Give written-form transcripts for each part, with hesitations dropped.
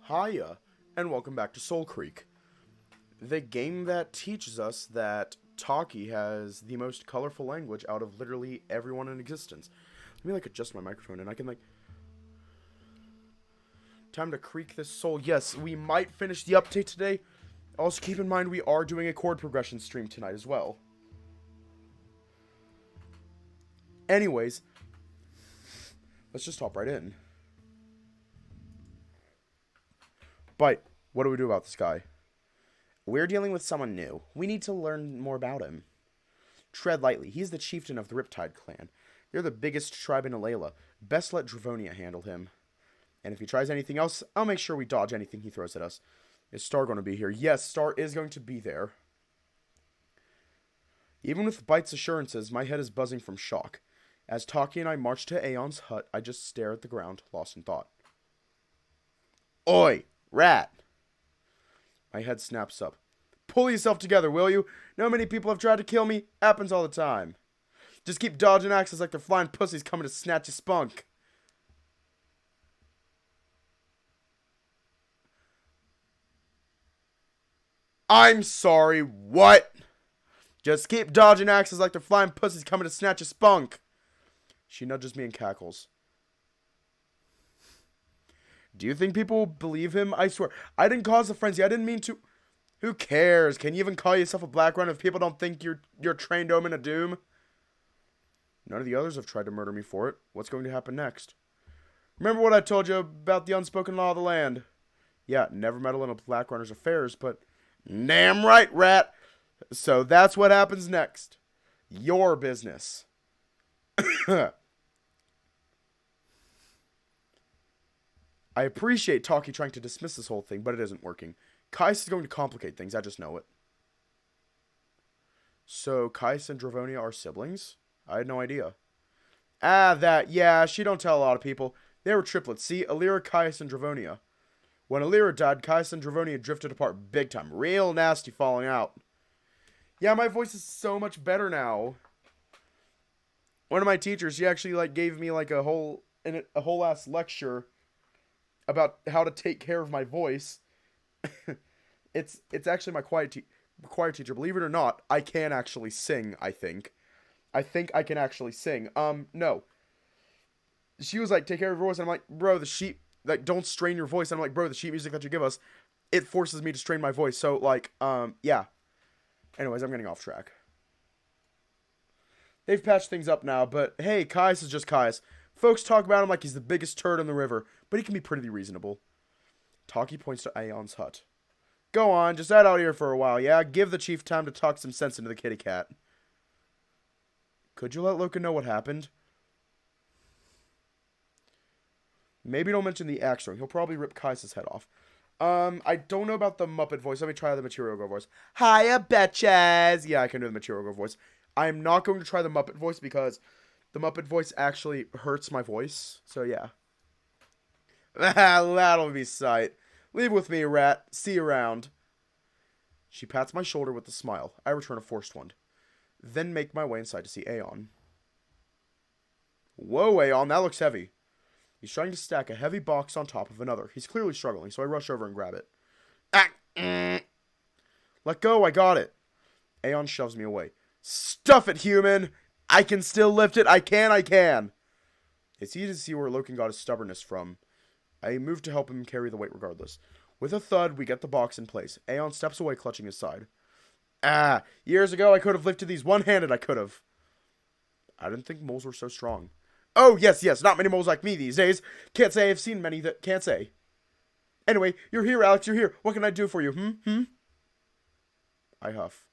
Hiya, and welcome back to Soulcreek, the game that teaches us that Taki has the most colorful language out of literally everyone in existence. Let me adjust my microphone and I can time to creak this soul. Yes, we might finish the update today. Also keep in mind we are doing a chord progression stream tonight as well. Anyways, let's just hop right in. But, what do we do about this guy? We're dealing with someone new. We need to learn more about him. Tread lightly. He's the chieftain of the Riptide clan. They're the biggest tribe in Alayla. Best let Dravonia handle him. And if he tries anything else, I'll make sure we dodge anything he throws at us. Is Star going to be here? Yes, Star is going to be there. Even with Bite's assurances, my head is buzzing from shock. As Taki and I march to Aeon's hut, I just stare at the ground, lost in thought. Oi! Rat! My head snaps up. Pull yourself together, will you? No many people have tried to kill me. Happens all the time. Just keep dodging axes like they're flying pussies coming to snatch your spunk. I'm sorry, what? Just keep dodging axes like they're flying pussies coming to snatch your spunk. She nudges me and cackles. Do you think people will believe him? I swear, I didn't cause the frenzy. I didn't mean to. Who cares? Can you even call yourself a black run if people don't think you're trained omen of doom? None of the others have tried to murder me for it. What's going to happen next? Remember what I told you about the unspoken law of the land? Yeah, never meddle in a black runner's affairs, but damn right, rat. So that's what happens next. Your business. I appreciate Taki trying to dismiss this whole thing, but it isn't working. Kaius is going to complicate things, I just know it. So, Kaius and Dravonia are siblings? I had no idea. Yeah, she don't tell a lot of people. They were triplets, see? Alira, Kaius, and Dravonia. When Alira died, Kaius and Dravonia drifted apart big time. Real nasty falling out. Yeah, my voice is so much better now. One of my teachers, she actually, gave me, a whole ass lecture about how to take care of my voice. It's actually my choir teacher. Believe it or not, I can actually sing, I think. I think I can actually sing. No. She was like, take care of your voice. And I'm like, bro, the sheet, don't strain your voice. And I'm like, bro, the sheet music that you give us, it forces me to strain my voice. So, yeah. Anyways, I'm getting off track. They've patched things up now, but hey, Kaius is just Kaius. Folks talk about him like he's the biggest turd in the river, but he can be pretty reasonable. Taki points to Aeon's hut. Go on, just head out here for a while, yeah? Give the chief time to talk some sense into the kitty cat. Could you let Loken know what happened? Maybe don't mention the axe throwing. He'll probably rip Kaius' head off. I don't know about the Muppet voice. Let me try the Material Girl voice. Hiya, betches! Yeah, I can do the Material Girl voice. I'm not going to try the Muppet voice because the Muppet voice actually hurts my voice. So, yeah. That'll be sight. Leave with me, rat. See you around. She pats my shoulder with a smile. I return a forced one. Then make my way inside to see Aeon. Whoa, Aeon, that looks heavy. He's trying to stack a heavy box on top of another. He's clearly struggling, so I rush over and grab it. Let go, I got it. Aeon shoves me away. Stuff it, human! I can still lift it. I can. It's easy to see where Loken got his stubbornness from. I move to help him carry the weight regardless. With a thud, we get the box in place. Aeon steps away, clutching his side. Years ago I could have lifted these one-handed, I could have. I didn't think moles were so strong. Oh, yes, not many moles like me these days. Can't say I've seen many that can't say. Anyway, you're here, Alex, you're here. What can I do for you, I huff.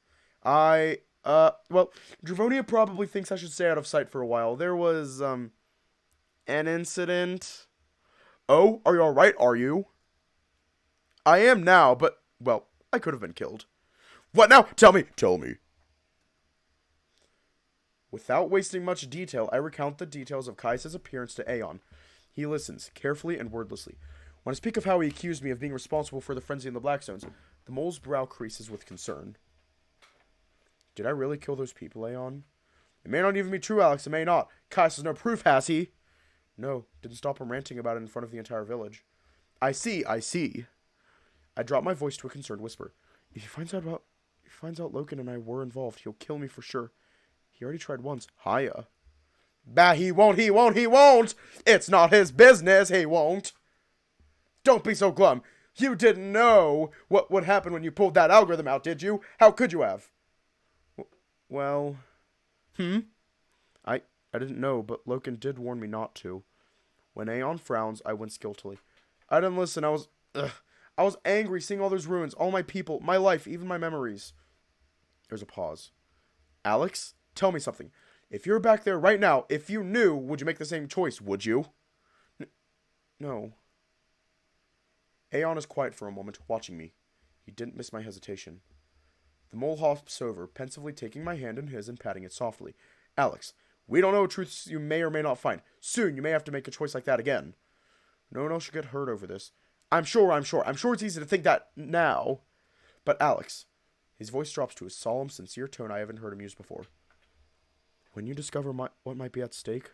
Well, Dravonia probably thinks I should stay out of sight for a while. There was, an incident. Oh, are you alright, are you? I am now, but, well, I could have been killed. What now? Tell me. Without wasting much detail, I recount the details of Kaius' appearance to Aeon. He listens, carefully and wordlessly. When I speak of how he accused me of being responsible for the frenzy in the Blackstones, the mole's brow creases with concern. Did I really kill those people, Aeon? It may not even be true, Alex, it may not. Kaius has no proof, has he? No, didn't stop him ranting about it in front of the entire village. I see, I see. I dropped my voice to a concerned whisper. If he finds out Loken and I were involved, he'll kill me for sure. He already tried once. Hiya. Bah, he won't. It's not his business, he won't. Don't be so glum. You didn't know what would happen when you pulled that algorithm out, did you? How could you have? Well... I didn't know, but Loken did warn me not to. When Aeon frowns, I wince guiltily. I didn't listen. I was angry seeing all those ruins, all my people, my life, even my memories. There's a pause. Alex, tell me something. If you're back there right now, if you knew, would you make the same choice, would you? No. Aeon is quiet for a moment, watching me. He didn't miss my hesitation. The mole hops over, pensively taking my hand in his and patting it softly. Alex, we don't know truths you may or may not find. Soon you may have to make a choice like that again. No one else should get hurt over this. I'm sure it's easy to think that now. But Alex, his voice drops to a solemn, sincere tone I haven't heard him use before. When you discover what might be at stake,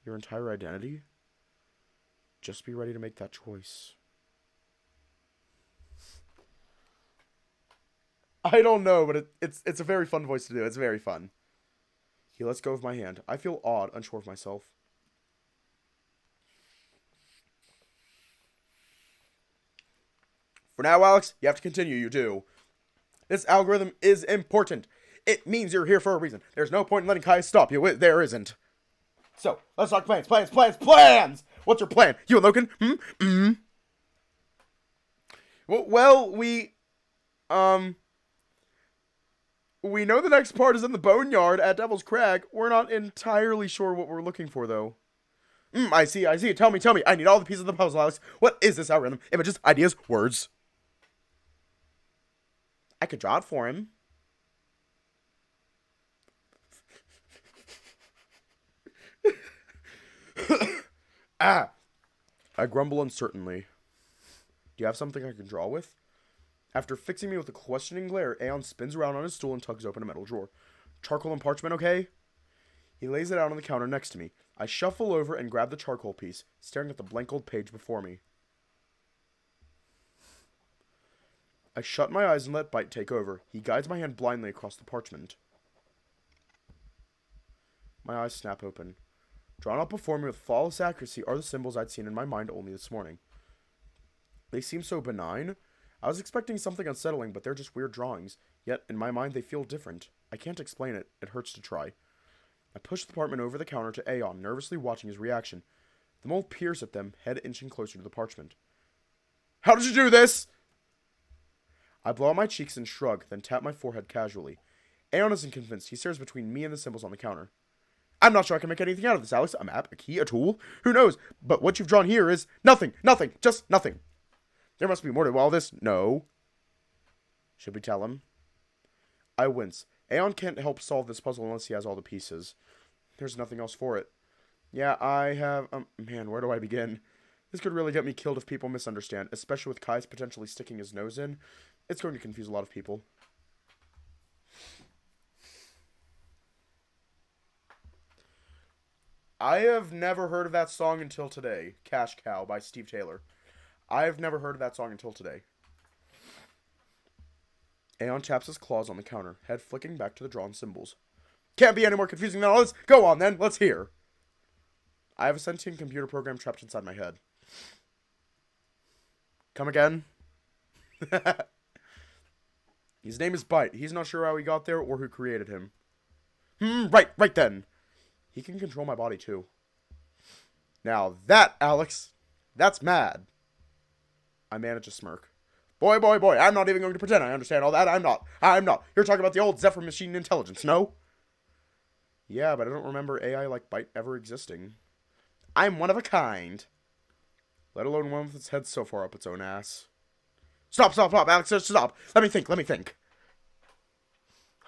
your entire identity, just be ready to make that choice. I don't know, but it's a very fun voice to do. It's very fun. He lets go of my hand. I feel odd, unsure of myself. For now, Alex, you have to continue, you do. This algorithm is important. It means you're here for a reason. There's no point in letting Kaius stop you. There isn't. So, let's talk plans. What's your plan? You and Loken? Well, we know the next part is in the boneyard at Devil's Crag. We're not entirely sure what we're looking for, though. I see. Tell me. I need all the pieces of the puzzle, Alex. What is this algorithm? Images, ideas, words. I could draw it for him. I grumble uncertainly. Do you have something I can draw with? After fixing me with a questioning glare, Aeon spins around on his stool and tugs open a metal drawer. Charcoal and parchment, okay? He lays it out on the counter next to me. I shuffle over and grab the charcoal piece, staring at the blank old page before me. I shut my eyes and let Bite take over. He guides my hand blindly across the parchment. My eyes snap open. Drawn up before me with flawless accuracy are the symbols I'd seen in my mind only this morning. They seem so benign. I was expecting something unsettling, but they're just weird drawings. Yet, in my mind, they feel different. I can't explain it. It hurts to try. I push the parchment over the counter to Aeon, nervously watching his reaction. The mole peers at them, head inching closer to the parchment. How did you do this? I blow out my cheeks and shrug, then tap my forehead casually. Aeon isn't convinced. He stares between me and the symbols on the counter. I'm not sure I can make anything out of this, Alex. A map, a key, a tool? Who knows? But what you've drawn here is nothing, just nothing. There must be more to all this. No. Should we tell him? I wince. Aeon can't help solve this puzzle unless he has all the pieces. There's nothing else for it. Yeah, I have... man, where do I begin? This could really get me killed if people misunderstand, especially with Kaius potentially sticking his nose in. It's going to confuse a lot of people. I have never heard of that song until today. Cash Cow by Steve Taylor. I've never heard of that song until today. Aeon taps his claws on the counter, head flicking back to the drawn symbols. Can't be any more confusing than all this. Go on then, let's hear. I have a sentient computer program trapped inside my head. Come again? His name is Bite. He's not sure how he got there or who created him. Right then. He can control my body too. Now that, Alex, that's mad. I manage a smirk. Boy, I'm not even going to pretend I understand all that. I'm not. You're talking about the old Zephyr machine intelligence, no? Yeah, but I don't remember AI like Bite ever existing. I'm one of a kind. Let alone one with its head so far up its own ass. Stop, Alex, stop. Let me think.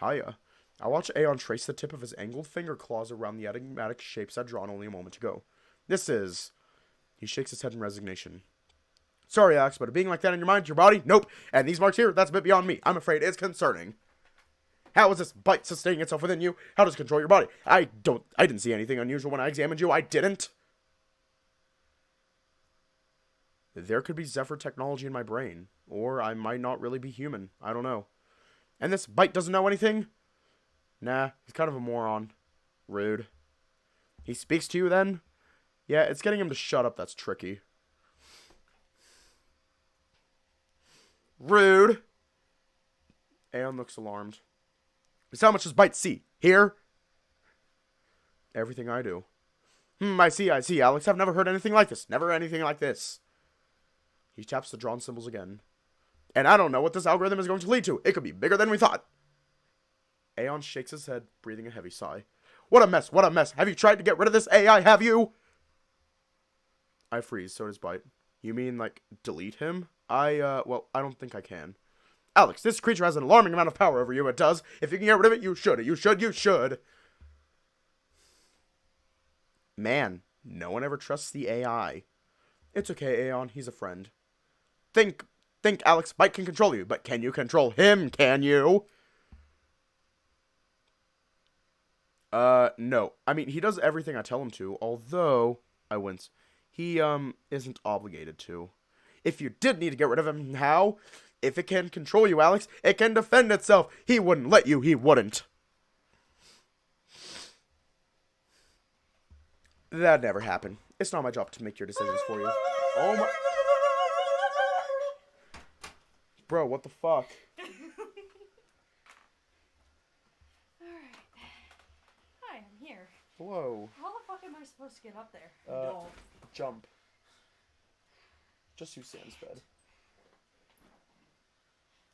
Hiya. I watch Aeon trace the tip of his angled finger claws around the enigmatic shapes I'd drawn only a moment ago. This is... He shakes his head in resignation. Sorry, Alex, but a being like that in your mind, your body? Nope. And these marks here, that's a bit beyond me. I'm afraid it's concerning. How is this Bite sustaining itself within you? How does it control your body? I didn't see anything unusual when I examined you. I didn't. There could be Zephyr technology in my brain. Or I might not really be human. I don't know. And this bite doesn't know anything? Nah, he's kind of a moron. Rude. He speaks to you then? Yeah, it's getting him to shut up that's tricky. Rude. Aeon looks alarmed. So how much does Bite see? Here? Everything I do. I see, Alex. I've never heard anything like this. Never anything like this. He taps the drawn symbols again. And I don't know what this algorithm is going to lead to. It could be bigger than we thought. Aeon shakes his head, breathing a heavy sigh. What a mess, what a mess. Have you tried to get rid of this AI, have you? I freeze, so does Bite. You mean, like, delete him? Well, I don't think I can. Alex, this creature has an alarming amount of power over you, it does. If you can get rid of it, you should. You should. Man, no one ever trusts the AI. It's okay, Aeon, he's a friend. Think, Alex, Bite can control you, but can you control him, can you? No. I mean, he does everything I tell him to, although, I wince. He, isn't obligated to. If you did need to get rid of him, how? If it can control you, Alex, it can defend itself. He wouldn't let you, he wouldn't. That'd never happen. It's not my job to make your decisions for you. Oh my... Bro, what the fuck? Alright. Hi, I'm here. Hello. How the fuck am I supposed to get up there? Jump. Just use Sam's bed.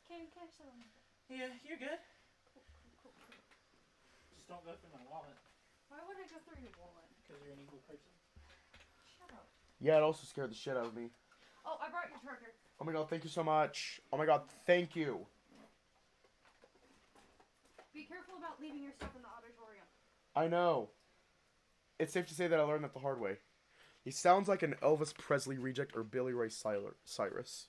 Can I sit on this bed? Yeah, you're good. Cool. Just don't go through my wallet. Why would I go through your wallet? Because you're an evil person. Shut up. Yeah, it also scared the shit out of me. Oh, I brought your charger. Oh my god, thank you so much. Oh my god, thank you. Be careful about leaving your stuff in the auditorium. I know. It's safe to say that I learned that the hard way. He sounds like an Elvis Presley reject or Billy Ray Cyrus.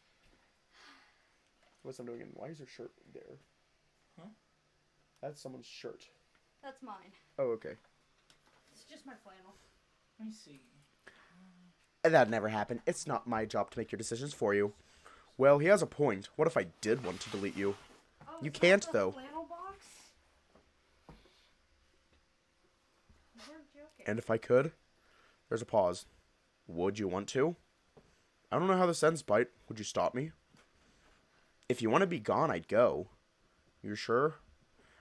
What's I'm doing? Why is your shirt there? Huh? That's someone's shirt. That's mine. Oh, okay. It's just my flannel. Let me see. That never happened. It's not my job to make your decisions for you. Well, he has a point. What if I did want to delete you? Oh, You can't, though. Flannel box? We're joking. And if I could? There's a pause. Would you want to? I don't know how this ends, Bite. Would you stop me? If you want to be gone, I'd go. You're sure?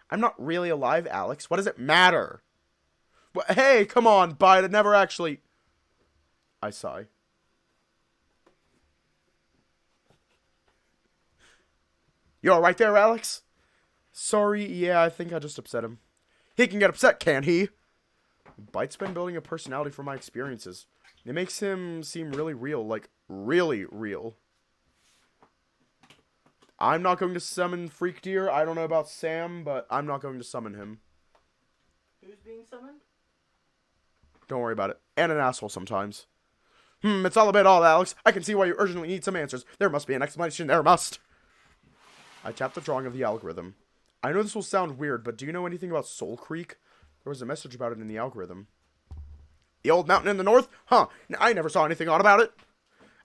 I'm not really alive, Alex. What does it matter? Well, hey, come on, Bite. I never actually... I sigh. You alright there, Alex? Sorry, yeah, I think I just upset him. He can get upset, can't he? Bite's been building a personality from my experiences. It makes him seem really real, like, really real. I'm not going to summon Freak Deer. I don't know about Sam, but I'm not going to summon him. Who's being summoned? Don't worry about it. And an asshole sometimes. It's all about all, Alex. I can see why you urgently need some answers. There must be an explanation. There must. I tap the drawing of the algorithm. I know this will sound weird, but do you know anything about Soulcreek? There was a message about it in the algorithm. The old mountain in the north? Huh. I never saw anything odd about it.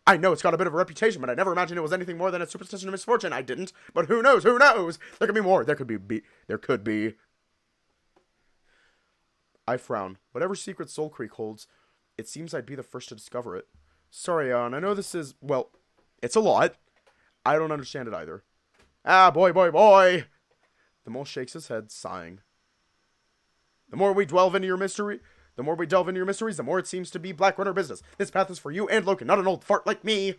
I know it's got a bit of a reputation, but I never imagined it was anything more than a superstition of misfortune. I didn't. But who knows? Who knows? There could be more. There could be. I frown. Whatever secret Soulcreek holds, it seems I'd be the first to discover it. Sorry, Aeon. I know this is, well, it's a lot. I don't understand it either. Ah, boy. The mole shakes his head, sighing. The more we delve into your mysteries, the more it seems to be Blackrunner business. This path is for you and Loken, not an old fart like me.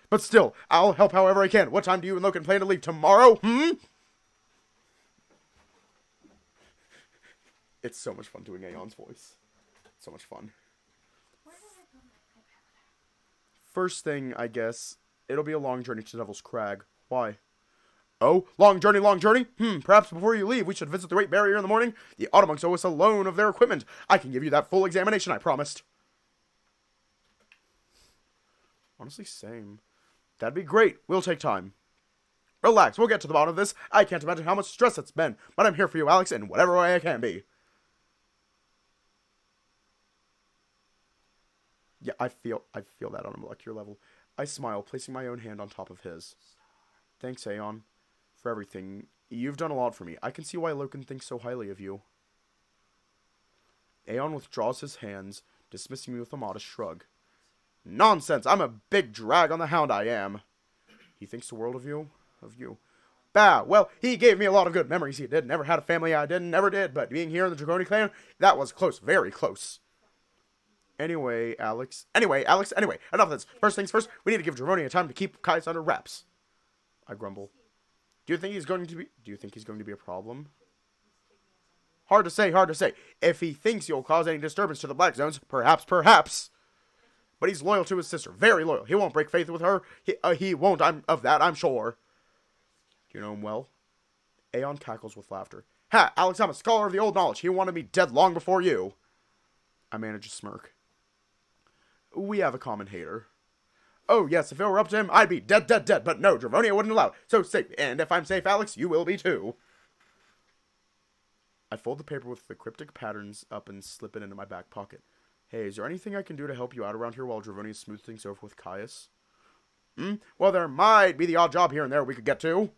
But still, I'll help however I can. What time do you and Loken plan to leave? Tomorrow? It's so much fun doing Aeon's voice. So much fun. Where did I put my iPad? First thing, I guess, it'll be a long journey to Devil's Crag. Why? Oh, long journey? Perhaps before you leave, we should visit the Great Barrier in the morning. The Automonks owe us a loan of their equipment. I can give you that full examination, I promised. Honestly, same. That'd be great. We'll take time. Relax, we'll get to the bottom of this. I can't imagine how much stress it's been, but I'm here for you, Alex, in whatever way I can be. Yeah, I feel that on a molecular level. I smile, placing my own hand on top of his. Thanks, Aeon, for everything. You've done a lot for me. I can see why Loken thinks so highly of you. Aeon withdraws his hands, dismissing me with a modest shrug. Nonsense! I'm a big drag on the hound, I am. He thinks the world of you? Of you. Bah! Well, he gave me a lot of good memories. He did. Never had a family I didn't. Never did. But being here in the Dragoni clan, that was close. Very close. Anyway, Alex. Anyway. Enough of this. First things first, we need to give Dragoni time to keep Kaius under wraps. I grumble. Do you think he's going to be a problem? Hard to say. If he thinks you'll cause any disturbance to the Black Zones, perhaps. But he's loyal to his sister. Very loyal. He won't break faith with her. He won't. I'm sure. Do you know him well? Aeon cackles with laughter. Ha! Alex, I'm a scholar of the old knowledge. He wanted me dead long before you. I manage a smirk. We have a common hater. Oh, yes, if it were up to him, I'd be dead. But no, Dravonia wouldn't allow it. So safe. And if I'm safe, Alex, you will be too. I fold the paper with the cryptic patterns up and slip it into my back pocket. Hey, is there anything I can do to help you out around here while Dravonia smooths things over with Kaius? Well, there might be the odd job here and there we could get to.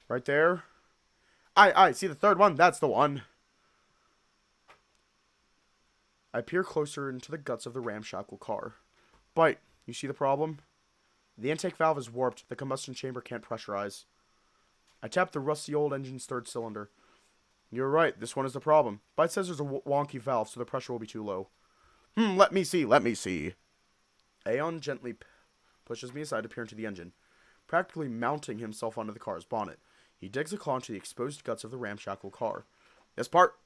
Right there. I see the third one. That's the one. I peer closer into the guts of the ramshackle car. Bite, you see the problem? The intake valve is warped. The combustion chamber can't pressurize. I tap the rusty old engine's third cylinder. You're right. This one is the problem. Bite says there's a wonky valve, so the pressure will be too low. Let me see. Aeon gently pushes me aside to peer into the engine, practically mounting himself onto the car's bonnet. He digs a claw into the exposed guts of the ramshackle car. This part.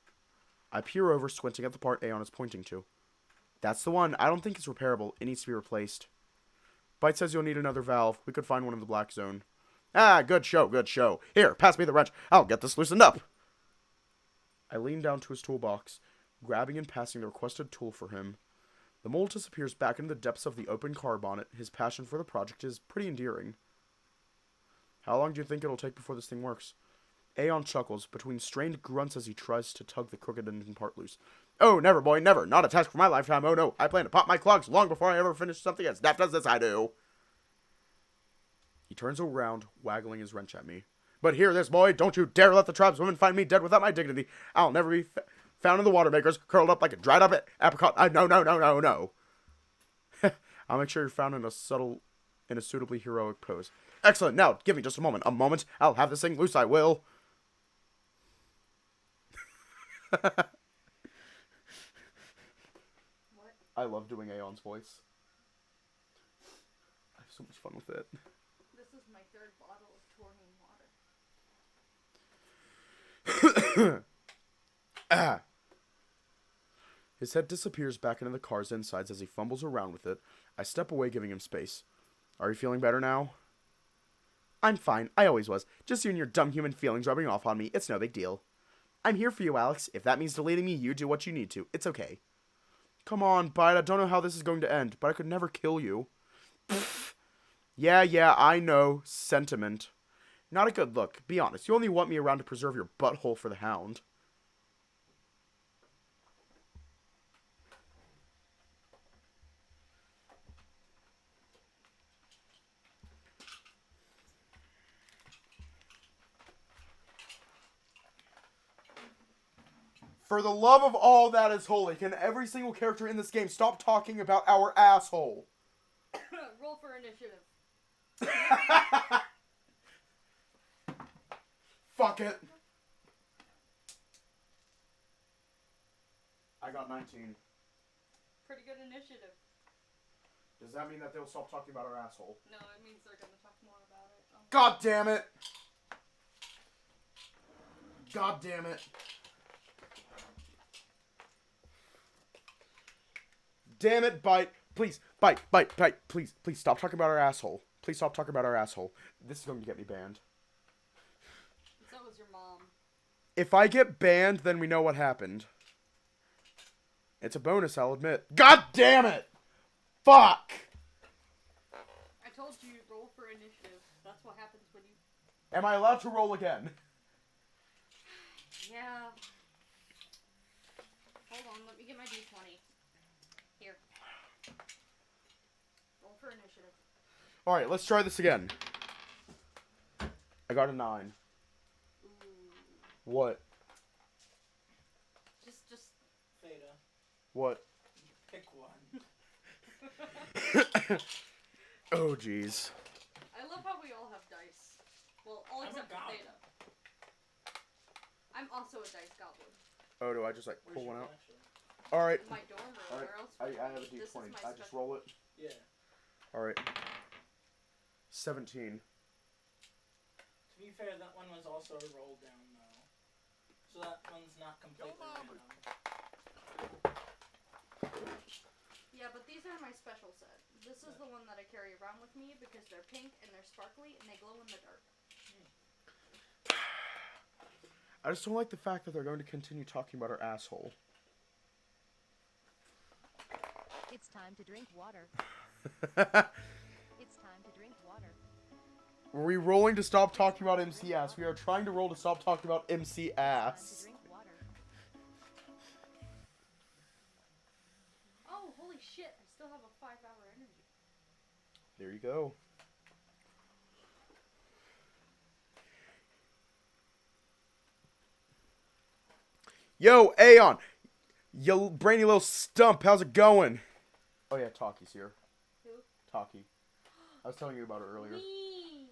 I peer over, squinting at the part Aeon is pointing to. That's the one. I don't think it's repairable. It needs to be replaced. Bite says you'll need another valve. We could find one in the Black Zone. Ah, good show. Here, pass me the wrench. I'll get this loosened up. I lean down to his toolbox, grabbing and passing the requested tool for him. The mole disappears back into the depths of the open car bonnet. His passion for the project is pretty endearing. How long do you think it'll take before this thing works? Aeon chuckles, between strained grunts as he tries to tug the crooked engine part loose. Oh, never, boy, never. Not a task for my lifetime. Oh, no. I plan to pop my clogs long before I ever finish something as daft as this I do. He turns around, waggling his wrench at me. But hear this, boy. Don't you dare let the tribeswomen find me dead without my dignity. I'll never be found in the water makers, curled up like a dried up apricot. No. I'll make sure you're found in a suitably heroic pose. Excellent. Now, give me just a moment. I'll have this thing loose, I will. What? I love doing Aeon's voice. I have so much fun with it. This is my third bottle of taurine water. His head disappears back into the car's insides as he fumbles around with it. I step away, giving him space. Are you feeling better now? I'm fine. I always was. Just you and your dumb human feelings rubbing off on me. It's no big deal. I'm here for you, Alex. If that means deleting me, you do what you need to. It's okay. Come on, Bite. I don't know how this is going to end, but I could never kill you. Yeah, I know. Sentiment. Not a good look. Be honest. You only want me around to preserve your butthole for the hound. For the love of all that is holy, can every single character in this game stop talking about our asshole? Roll for initiative. Fuck it. I got 19. Pretty good initiative. Does that mean that they'll stop talking about our asshole? No, it means they're gonna talk more about it. God damn it. God damn it. Damn it, Bite. Please, Bite. Please stop talking about our asshole. Please stop talking about our asshole. This is going to get me banned. So was your mom. If I get banned, then we know what happened. It's a bonus, I'll admit. God damn it! Fuck! I told you roll for initiative. That's what happens when you... Am I allowed to roll again? Yeah. Hold on, let me get my d20. Here. Roll for initiative. Alright, let's try this again. I got a 9. Ooh. What? Just. Theta. What? Pick one. Oh, jeez. I love how we all have dice. Well, all I'm a except for goblin. Theta. I'm also a dice goblin. Oh, do I just like pull Where's one your out? actually? Alright. My dorm room. Alright. Where else? I have a This is d20. my I just special- roll it. Yeah. Alright. 17. To be fair, that one was also rolled down though. So that one's not completely random. Yeah, but these are my special set. This is the one that I carry around with me because they're pink and they're sparkly and they glow in the dark. I just don't like the fact that they're going to continue talking about her asshole. It's time to drink water. It's time to drink water. Were we rolling to stop talking about MC ass? We are trying to roll to stop talking about MC It's time to ass. drink water. Oh, holy shit. I still have a 5-hour energy. There you go. Yo, Aeon! You brainy little stump, how's it going? Oh yeah, Taki's here. Who? Taki. I was telling you about her earlier. Me.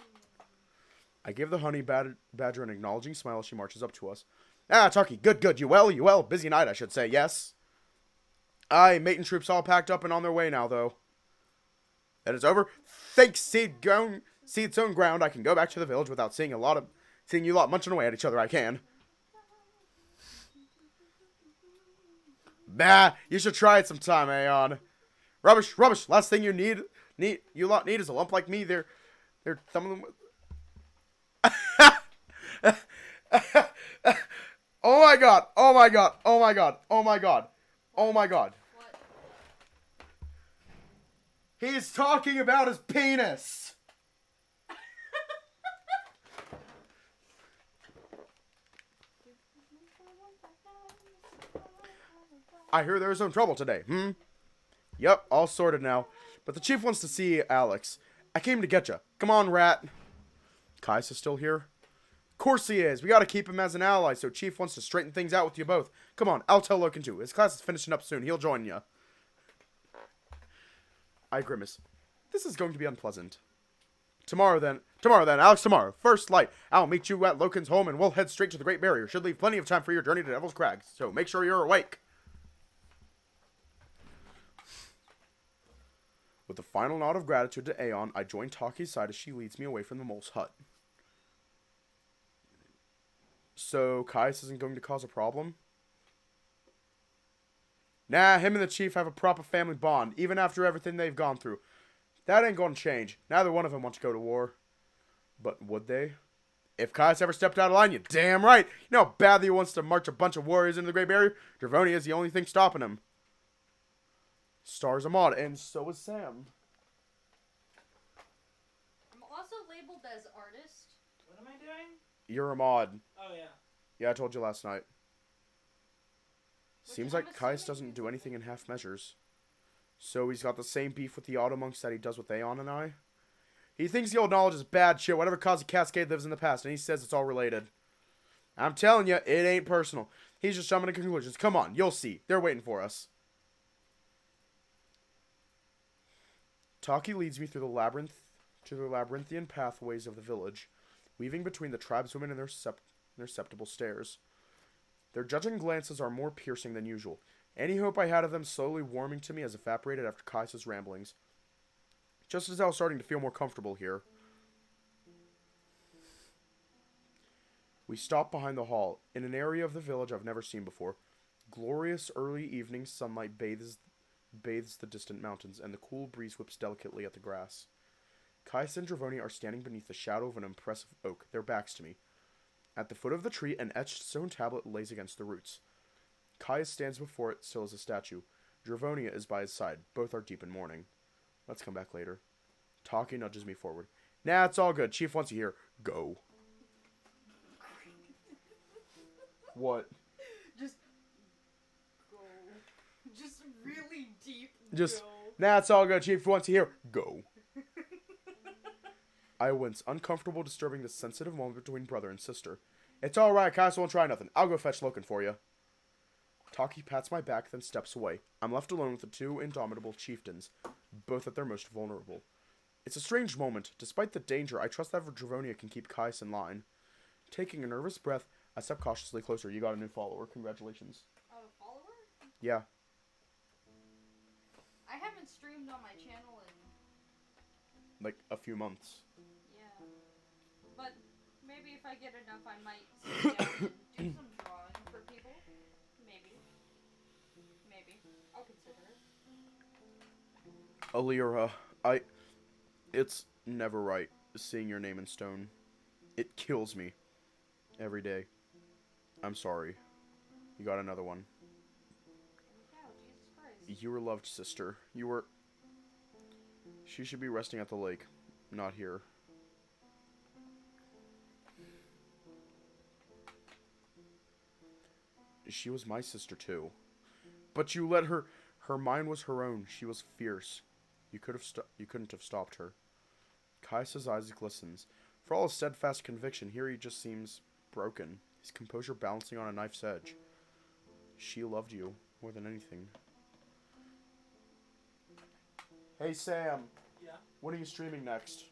I give the honey badger an acknowledging smile as she marches up to us. Ah, Taki, good, good. You well? You well? Busy night, I should say. Yes? Aye, mate and troops all packed up and on their way now, though. That is over. Thanks, seed's own ground. I can go back to the village without seeing you lot munching away at each other. I can. Bah, you should try it sometime, Aeon. Rubbish, rubbish. Last thing you need is a lump like me. They're some of them. Oh my god! Oh my god! Oh my god! Oh my god! Oh my god! What? He's talking about his penis. I hear there's some trouble today. Yep, all sorted now. But the chief wants to see Alex. I came to get you. Come on, rat. Kaius is still here? Of course he is. We gotta keep him as an ally, so chief wants to straighten things out with you both. Come on, I'll tell Loken too. His class is finishing up soon. He'll join you. I grimace. This is going to be unpleasant. Tomorrow then, Alex, tomorrow. First light. I'll meet you at Loken's home and we'll head straight to the Great Barrier. Should leave plenty of time for your journey to Devil's Crag, so make sure you're awake. With a final nod of gratitude to Aeon, I join Taki's side as she leads me away from the mole's hut. So, Kaius isn't going to cause a problem? Nah, him and the chief have a proper family bond, even after everything they've gone through. That ain't gonna change. Neither one of them want to go to war. But would they? If Kaius ever stepped out of line, you're damn right. You know how badly he wants to march a bunch of warriors into the Great Barrier? Dravonia is the only thing stopping him. Star's a mod, and so is Sam. I'm also labeled as artist. What am I doing? You're a mod. Oh yeah. Yeah, I told you last night. Which Seems I'm like Kaius assuming doesn't is do okay. anything in half measures. So he's got the same beef with the auto monks that he does with Aeon and I. He thinks the old knowledge is bad shit. Whatever caused the Cascade lives in the past, and he says it's all related. I'm telling you, it ain't personal. He's just jumping to conclusions. Come on, you'll see. They're waiting for us. Taki leads me through the labyrinthian pathways of the village, weaving between the tribeswomen and their septible stares. Their judging glances are more piercing than usual. Any hope I had of them slowly warming to me has evaporated after Kaius' ramblings. Just as I was starting to feel more comfortable here. We stop behind the hall, in an area of the village I've never seen before. Glorious early evening sunlight bathes the distant mountains, and the cool breeze whips delicately at the grass. Kaius and Dravonia are standing beneath the shadow of an impressive oak, their backs to me. At the foot of the tree, an etched stone tablet lays against the roots. Kaius stands before it, still as a statue. Dravonia is by his side. Both are deep in mourning. Let's come back later. Taki nudges me forward. Nah, it's all good. Chief wants you here. Go. What? Just go. Just really deep. Just, go. nah, it's all good, Chief. Once you hear, go. I wince, uncomfortable, disturbing the sensitive moment between brother and sister. It's alright, Kaius won't try nothing. I'll go fetch Loken for you. Taki pats my back, then steps away. I'm left alone with the two indomitable chieftains, both at their most vulnerable. It's a strange moment. Despite the danger, I trust that Dravonia can keep Kaius in line. Taking a nervous breath, I step cautiously closer. You got a new follower. Congratulations. A follower? Yeah. I haven't streamed on my channel in... Like, a few months. Yeah. But maybe if I get enough, I might sit down and do some drawing for people. Maybe. Maybe. I'll consider it. Alira, it's never right seeing your name in stone. It kills me. Every day. I'm sorry. You got another one. Holy cow, Jesus Christ. You were loved, sister. You were... She should be resting at the lake, not here. She was my sister, too. But you let her... Her mind was her own. She was fierce. You couldn't have stopped her. Kaius' eyes glistens. For all his steadfast conviction, here he just seems broken. His composure balancing on a knife's edge. She loved you more than anything. Hey, Sam. Yeah. When are you streaming next?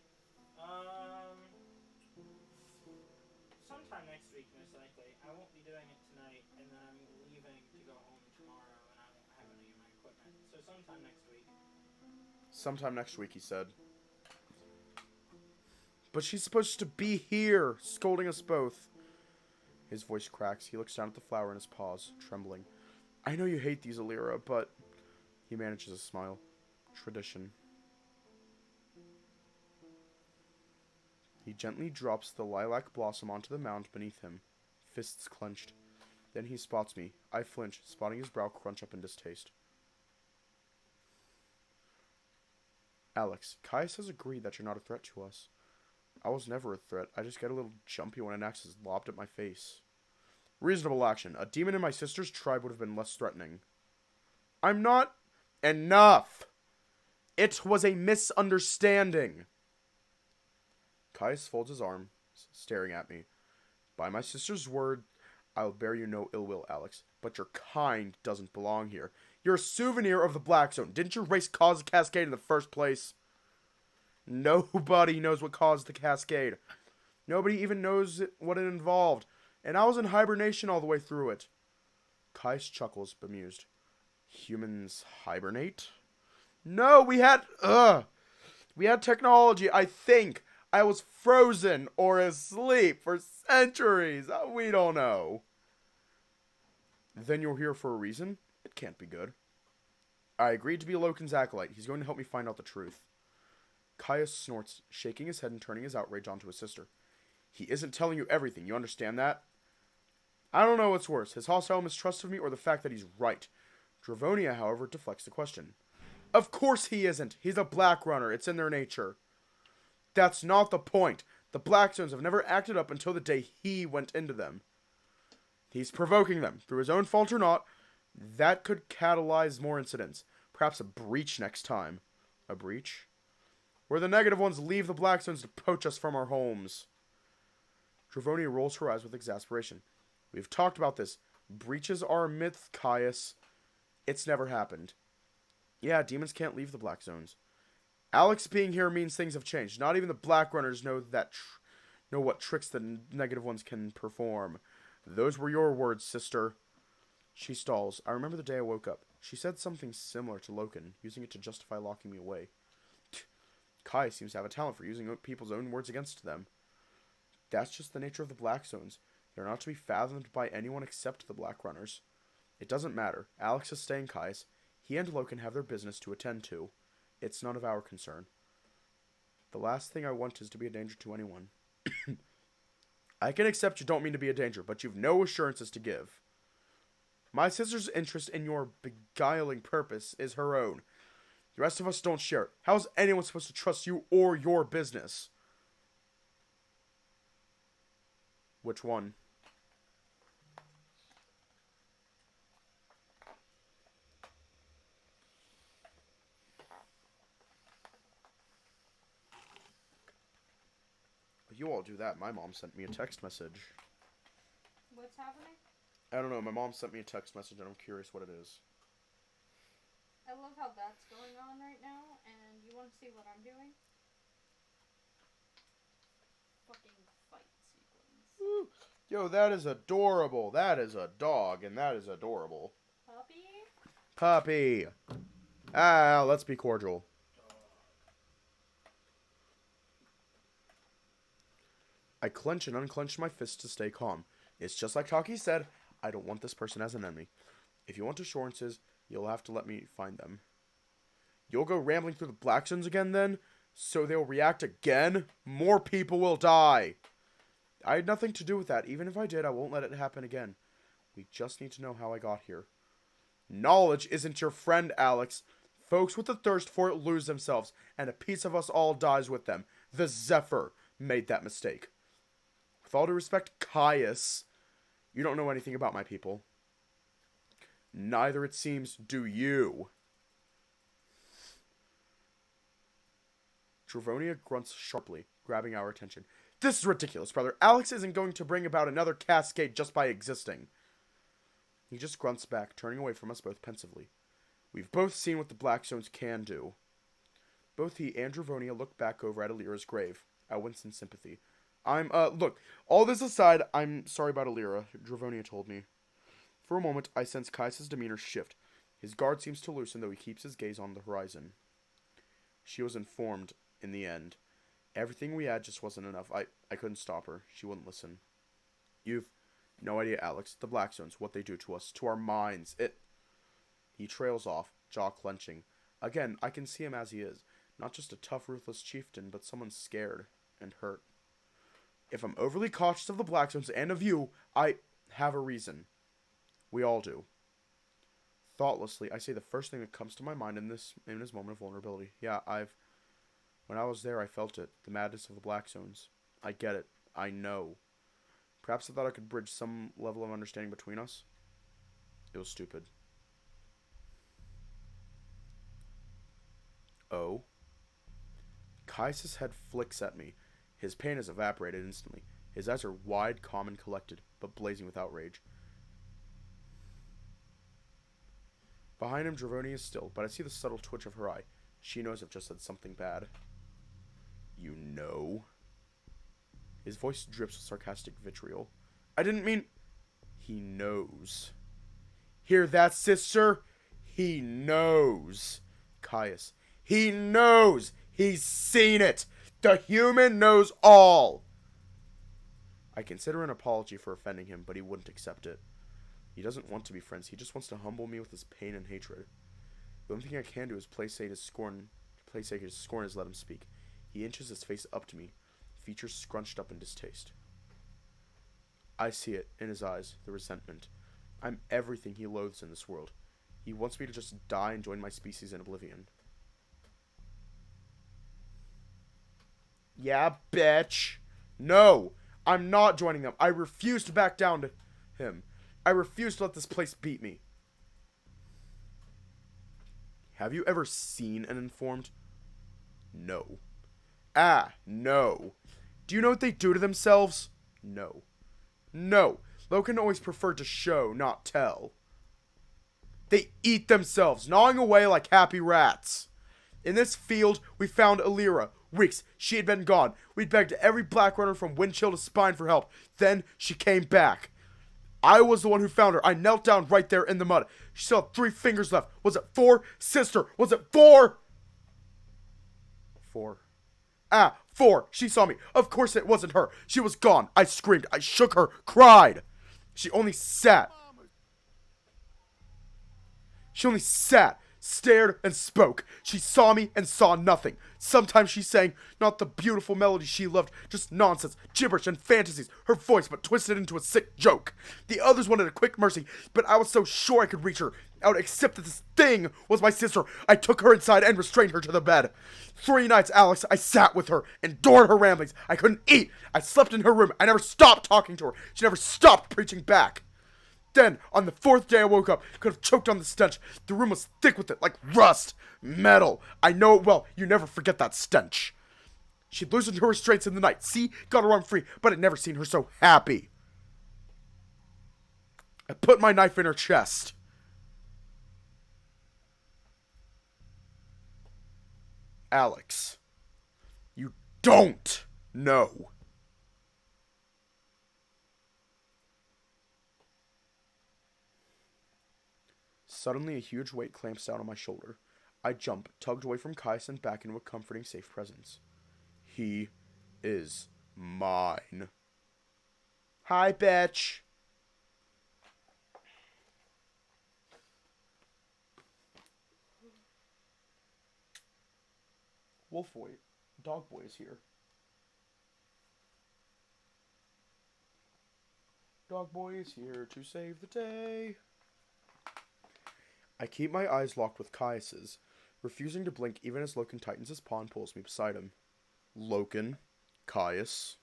Sometime next week, most likely. I won't be doing it tonight, and then I'm leaving to go home tomorrow, and I won't have any of my equipment. So sometime next week. Sometime next week, he said. But she's supposed to be here, scolding us both. His voice cracks. He looks down at the flower in his paws, trembling. I know you hate these, Alira, but... He manages a smile. Tradition. He gently drops the lilac blossom onto the mound beneath him, fists clenched. Then he spots me. I flinch, spotting his brow crunch up in distaste. Alex, Kaius has agreed that you're not a threat to us. I was never a threat. I just get a little jumpy when an axe is lobbed at my face. Reasonable action. A demon in my sister's tribe would have been less threatening. I'm not... Enough! It was a misunderstanding. Kaius folds his arms, staring at me. By my sister's word, I'll bear you no ill will, Alex. But your kind doesn't belong here. You're a souvenir of the Black Zone. Didn't your race cause the cascade in the first place? Nobody knows what caused the cascade. Nobody even knows what it involved. And I was in hibernation all the way through it. Kaius chuckles, bemused. Humans hibernate? No, we had technology, I think. I was frozen or asleep for centuries. We don't know. Then you're here for a reason? It can't be good. I agreed to be Loken's acolyte. He's going to help me find out the truth. Kaius snorts, shaking his head and turning his outrage onto his sister. He isn't telling you everything, you understand that? I don't know what's worse, his hostile mistrust of me or the fact that he's right. Dravonia, however, deflects the question. Of course he isn't. He's a Black Runner. It's in their nature. That's not the point. The Black Zones have never acted up until the day he went into them. He's provoking them, through his own fault or not. That could catalyze more incidents. Perhaps a breach next time. A breach? Where the negative ones leave the Black Zones to poach us from our homes. Dravonia rolls her eyes with exasperation. We've talked about this. Breaches are a myth, Kaius. It's never happened. Yeah, demons can't leave the Black Zones. Alex being here means things have changed. Not even the Black Runners know what tricks the negative ones can perform. Those were your words, sister. She stalls. I remember the day I woke up. She said something similar to Loken, using it to justify locking me away. Kai seems to have a talent for using people's own words against them. That's just the nature of the Black Zones. They're not to be fathomed by anyone except the Black Runners. It doesn't matter. Alex is staying Kaius. He and Loken have their business to attend to. It's none of our concern. The last thing I want is to be a danger to anyone. I can accept you don't mean to be a danger, but you've no assurances to give. My sister's interest in your beguiling purpose is her own. The rest of us don't share it. How is anyone supposed to trust you or your business? Which one? you all do that, my mom sent me a text message. What's happening? I don't know, my mom sent me a text message and I'm curious what it is. I love how that's going on right now, and you want to see what I'm doing? Fucking fight sequence. Woo. Yo, that is adorable. That is a dog, and that is adorable. Puppy? Puppy. Ah, let's be cordial. I clench and unclench my fists to stay calm. It's just like Taki said, I don't want this person as an enemy. If you want assurances, you'll have to let me find them. You'll go rambling through the Black Zones again then? So they'll react again? More people will die! I had nothing to do with that. Even if I did, I won't let it happen again. We just need to know how I got here. Knowledge isn't your friend, Alex. Folks with a thirst for it lose themselves, and a piece of us all dies with them. The Zephyr made that mistake. With all due respect, Kaius, you don't know anything about my people. Neither, it seems, do you. Dravonia grunts sharply, grabbing our attention. This is ridiculous, brother. Alex isn't going to bring about another cascade just by existing. He just grunts back, turning away from us both pensively. We've both seen what the Black Zones can do. Both he and Dravonia look back over at Alira's grave. I wince in sympathy. Look, all this aside, I'm sorry about Alira, Dravonia told me. For a moment, I sense Kaius' demeanor shift. His guard seems to loosen, though he keeps his gaze on the horizon. She was informed, in the end. Everything we had just wasn't enough. I couldn't stop her. She wouldn't listen. You've no idea, Alex. The Black Zones, what they do to us, to our minds. He trails off, jaw clenching. Again, I can see him as he is. Not just a tough, ruthless chieftain, but someone scared and hurt. If I'm overly cautious of the Black Zones and of you, I have a reason. We all do. Thoughtlessly, I say the first thing that comes to my mind in this moment of vulnerability. Yeah, when I was there, I felt it. The madness of the Black Zones. I get it. I know. Perhaps I thought I could bridge some level of understanding between us. It was stupid. Oh? Kaius' head flicks at me. His pain has evaporated instantly. His eyes are wide, calm, and collected, but blazing with outrage. Behind him, Dravonia is still, but I see the subtle twitch of her eye. She knows I've just said something bad. You know? His voice drips with sarcastic vitriol. I didn't mean... He knows. Hear that, sister? He knows. Kaius. He knows! He's seen it! The human knows all! I consider an apology for offending him, but he wouldn't accept it. He doesn't want to be friends. He just wants to humble me with his pain and hatred. The only thing I can do is play safe his scorn has let him speak. He inches his face up to me, features scrunched up in distaste. I see it in his eyes, the resentment. I'm everything he loathes in this world. He wants me to just die and join my species in oblivion. Yeah, bitch. No, I'm not joining them. I refuse to back down to him. I refuse to let this place beat me. Have you ever seen an informed? No. No. Do you know what they do to themselves? No. No. Loken always preferred to show, not tell. They eat themselves, gnawing away like happy rats. In this field, we found Alira. Weeks, she had been gone. We'd begged every black runner from Windchill to Spine for help. Then, she came back. I was the one who found her. I knelt down right there in the mud. She still had 3 fingers left. Was it 4? Sister, was it 4? 4. 4. She saw me. Of course it wasn't her. She was gone. I screamed. I shook her. Cried. She only sat. Stared and spoke. She saw me and saw nothing. Sometimes she sang not the beautiful melody she loved, just nonsense, gibberish, and fantasies. Her voice but twisted into a sick joke. The others wanted a quick mercy, but I was so sure I could reach her. I would accept that this thing was my sister. I took her inside and restrained her to the bed. 3 nights, Alex, I sat with her, endured her ramblings. I couldn't eat. I slept in her room. I never stopped talking to her. She never stopped preaching back. Then, on the 4th day I woke up, could have choked on the stench. The room was thick with it, like rust. Metal. I know it well. You never forget that stench. She'd loosened her restraints in the night. See? Got her arm free, but I'd never seen her so happy. I put my knife in her chest. Alex, you don't know. Suddenly, a huge weight clamps down on my shoulder. I jump, tugged away from Kaius and back into a comforting, safe presence. He is mine. Hi, bitch. Wolf boy, dog boy is here. Dog boy is here to save the day. I keep my eyes locked with Kaius's, refusing to blink even as Loken tightens his paw and pulls me beside him. Loken, Kaius,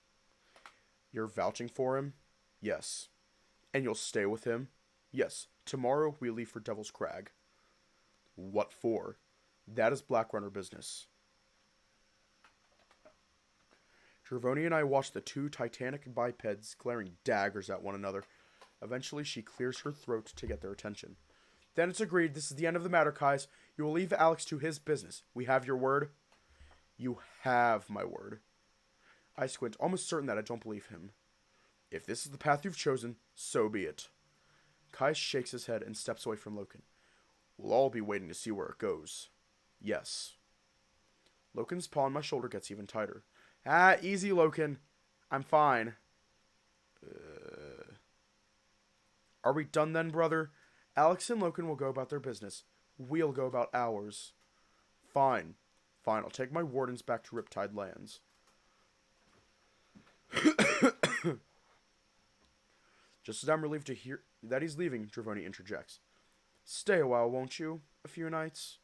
you're vouching for him? Yes. And you'll stay with him? Yes. Tomorrow we leave for Devil's Crag. What for? That is Black Runner business. Dravoni and I watch the two titanic bipeds glaring daggers at one another. Eventually she clears her throat to get their attention. Then it's agreed. This is the end of the matter, Kaius. You will leave Alex to his business. We have your word? You have my word. I squint, almost certain that I don't believe him. If this is the path you've chosen, so be it. Kaius shakes his head and steps away from Loken. We'll all be waiting to see where it goes. Yes. Loken's paw on my shoulder gets even tighter. Ah, easy, Loken. I'm fine. Are we done then, brother? Alex and Loken will go about their business. We'll go about ours. Fine. Fine, I'll take my wardens back to Riptide Lands. Just as I'm relieved to hear that he's leaving, Dravoni interjects. Stay a while, won't you? A few nights?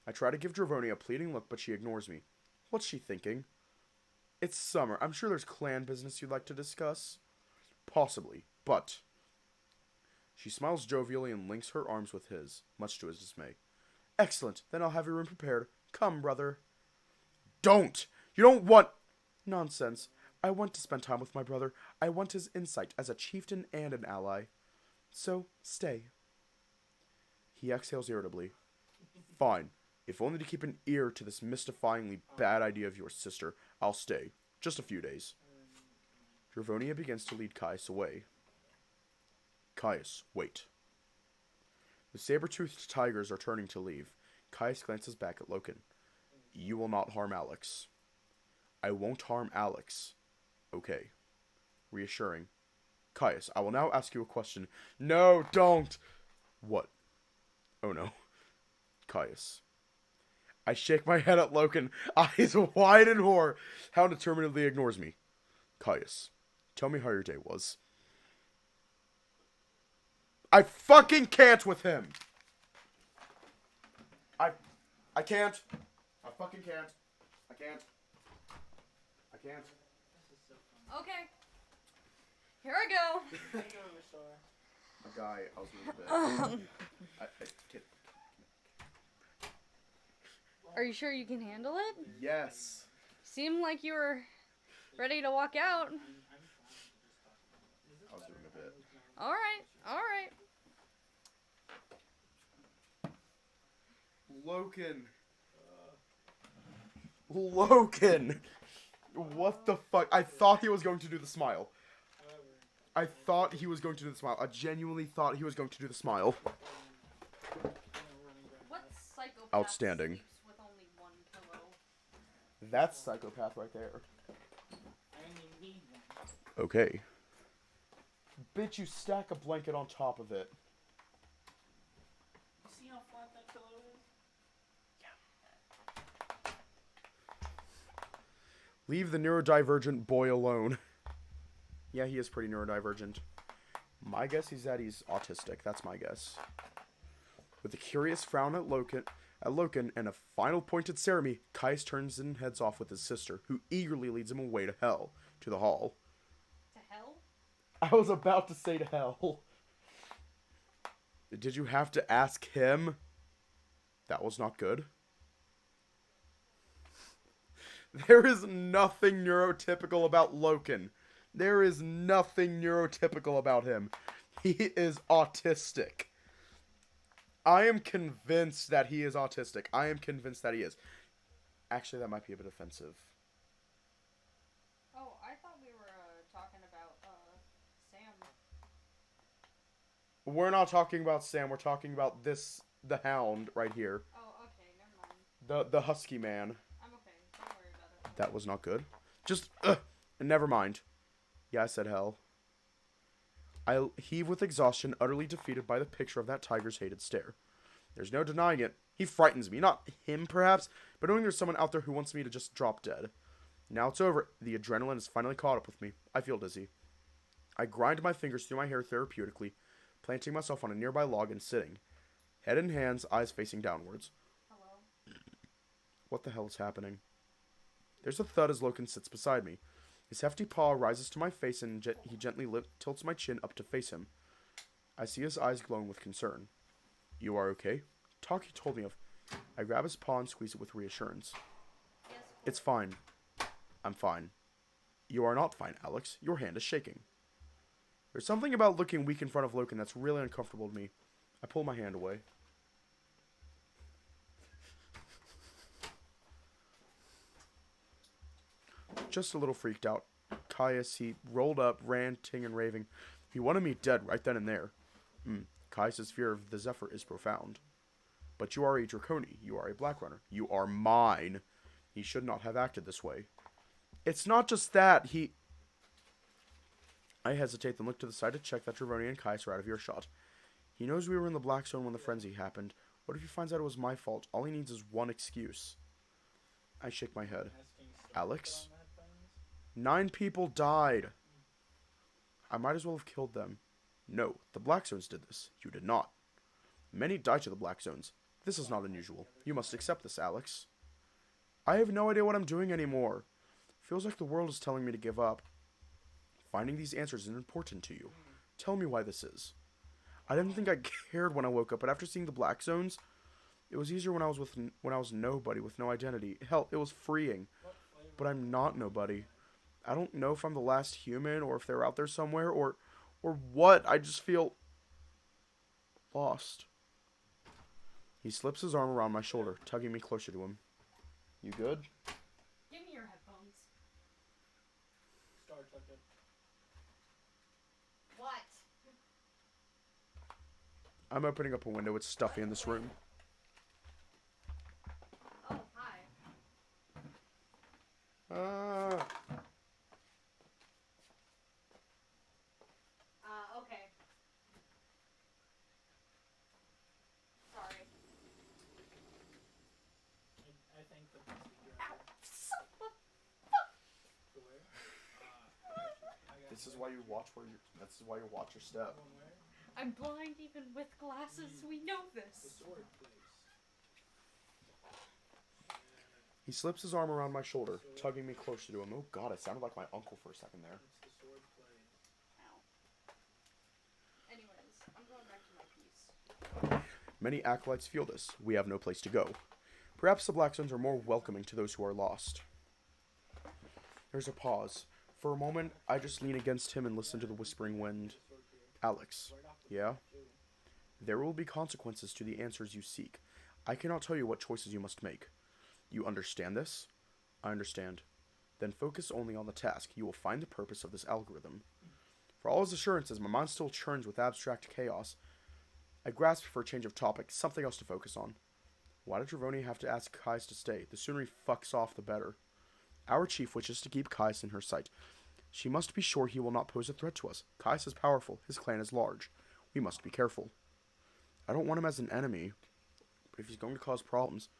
I try to give Dravoni a pleading look, but she ignores me. What's she thinking? It's summer. I'm sure there's clan business you'd like to discuss. Possibly, but... She smiles jovially and links her arms with his, much to his dismay. Excellent. Then I'll have your room prepared. Come, brother. Don't! You don't want... Nonsense. I want to spend time with my brother. I want his insight as a chieftain and an ally. So, stay. He exhales irritably. Fine. If only to keep an ear to this mystifyingly bad idea of your sister, I'll stay. Just a few days. Dravonia begins to lead Kaius away. Kaius, wait. The saber-toothed tigers are turning to leave. Kaius glances back at Loken. You will not harm Alex. I won't harm Alex. Okay. Reassuring. Kaius, I will now ask you a question. No, don't! What? Oh no. Kaius. I shake my head at Loken, eyes wide in horror. How determinedly ignores me. Kaius, tell me how your day was. I fucking can't with him! I can't. I fucking can't. I can't. I can't. Okay. Here I go. Take it over, Star. A guy, I was moving a bit. I can't. Are you sure you can handle it? Yes. Seemed like you were ready to walk out. I was doing a bit. Alright, alright. Loken. Loken. What the fuck? I thought he was going to do the smile. I thought he was going to do the smile. I genuinely thought he was going to do the smile. What psychopath Outstanding. sleeps with only one pillow? That's psychopath right there. I only need one. Okay. Bitch, you stack a blanket on top of it. You see how flat that pillow is? Leave the neurodivergent boy alone. Yeah, he is pretty neurodivergent. My guess is that he's autistic. That's my guess. With a curious frown at Loken and a final pointed stare at me, Kaius turns and heads off with his sister, who eagerly leads him away to hell, to the hall. To hell? I was about to say to hell. Did you have to ask him? That was not good. There is nothing neurotypical about Loken. There is nothing neurotypical about him. He is autistic. I am convinced that he is autistic. I am convinced that he is. Actually, that might be a bit offensive. Oh, I thought we were talking about Sam. We're not talking about Sam. We're talking about the hound right here. Oh, okay, never mind. The husky man. I'm okay. Don't worry about it. That was not good. Just, never mind. Yeah, I said hell. I heave with exhaustion, utterly defeated by the picture of that tiger's hated stare. There's no denying it. He frightens me. Not him, perhaps, but knowing there's someone out there who wants me to just drop dead. Now it's over. The adrenaline has finally caught up with me. I feel dizzy. I grind my fingers through my hair therapeutically, planting myself on a nearby log and sitting. Head in hands, eyes facing downwards. Hello? What the hell is happening? There's a thud as Loken sits beside me. His hefty paw rises to my face and he gently tilts my chin up to face him. I see his eyes glowing with concern. You are okay? Talk he told me of. I grab his paw and squeeze it with reassurance. Yes. It's fine. I'm fine. You are not fine, Alex. Your hand is shaking. There's something about looking weak in front of Loken that's really uncomfortable to me. I pull my hand away. Just a little freaked out. Kaius, he rolled up, ranting and raving. He wanted me dead right then and there. Kaius' fear of the Zephyr is profound. But you are a Draconi. You are a Black Runner. You are mine. He should not have acted this way. It's not just that, I hesitate, then look to the side to check that Dravoni and Kaius are out of earshot. He knows we were in the Black Zone when the frenzy happened. What if he finds out it was my fault? All he needs is one excuse. I shake my head. Alex? 9 people died. I might as well have killed them. No, the Black Zones did this. You did not. Many died to the Black Zones. This is not unusual. You must accept this, Alex. I have no idea what I'm doing anymore. Feels like the world is telling me to give up. Finding these answers is important to you. Tell me why this is. I didn't think I cared when I woke up, but after seeing the Black Zones, it was easier when I was nobody with no identity. Hell, it was freeing. But I'm not nobody. I don't know if I'm the last human or if they're out there somewhere or what. I just feel lost. He slips his arm around my shoulder, tugging me closer to him. You good? Give me your headphones. Star took it. What? I'm opening up a window. It's stuffy in this room. Oh, hi. Okay. Sorry. I think the best we do. To where? This is why you watch this is why you watch your step. Going where? I'm blind even with glasses. We know The this. sword place. He slips his arm around my shoulder, tugging me closer to him. Oh god, it sounded like my uncle for a second there. It's the sword place. Anyways, I'm going back to my piece. Many acolytes feel this. We have no place to go. Perhaps the Black Zones are more welcoming to those who are lost. There's a pause. For a moment, I just lean against him and listen to the whispering wind. Alex. Yeah? There will be consequences to the answers you seek. I cannot tell you what choices you must make. You understand this? I understand. Then focus only on the task. You will find the purpose of this algorithm. For all his assurances, my mind still churns with abstract chaos. I grasp for a change of topic, something else to focus on. Why did Dravoni have to ask Kaius to stay? The sooner he fucks off, the better. Our chief wishes to keep Kaius in her sight. She must be sure he will not pose a threat to us. Kaius is powerful. His clan is large. We must be careful. I don't want him as an enemy, but if he's going to cause problems,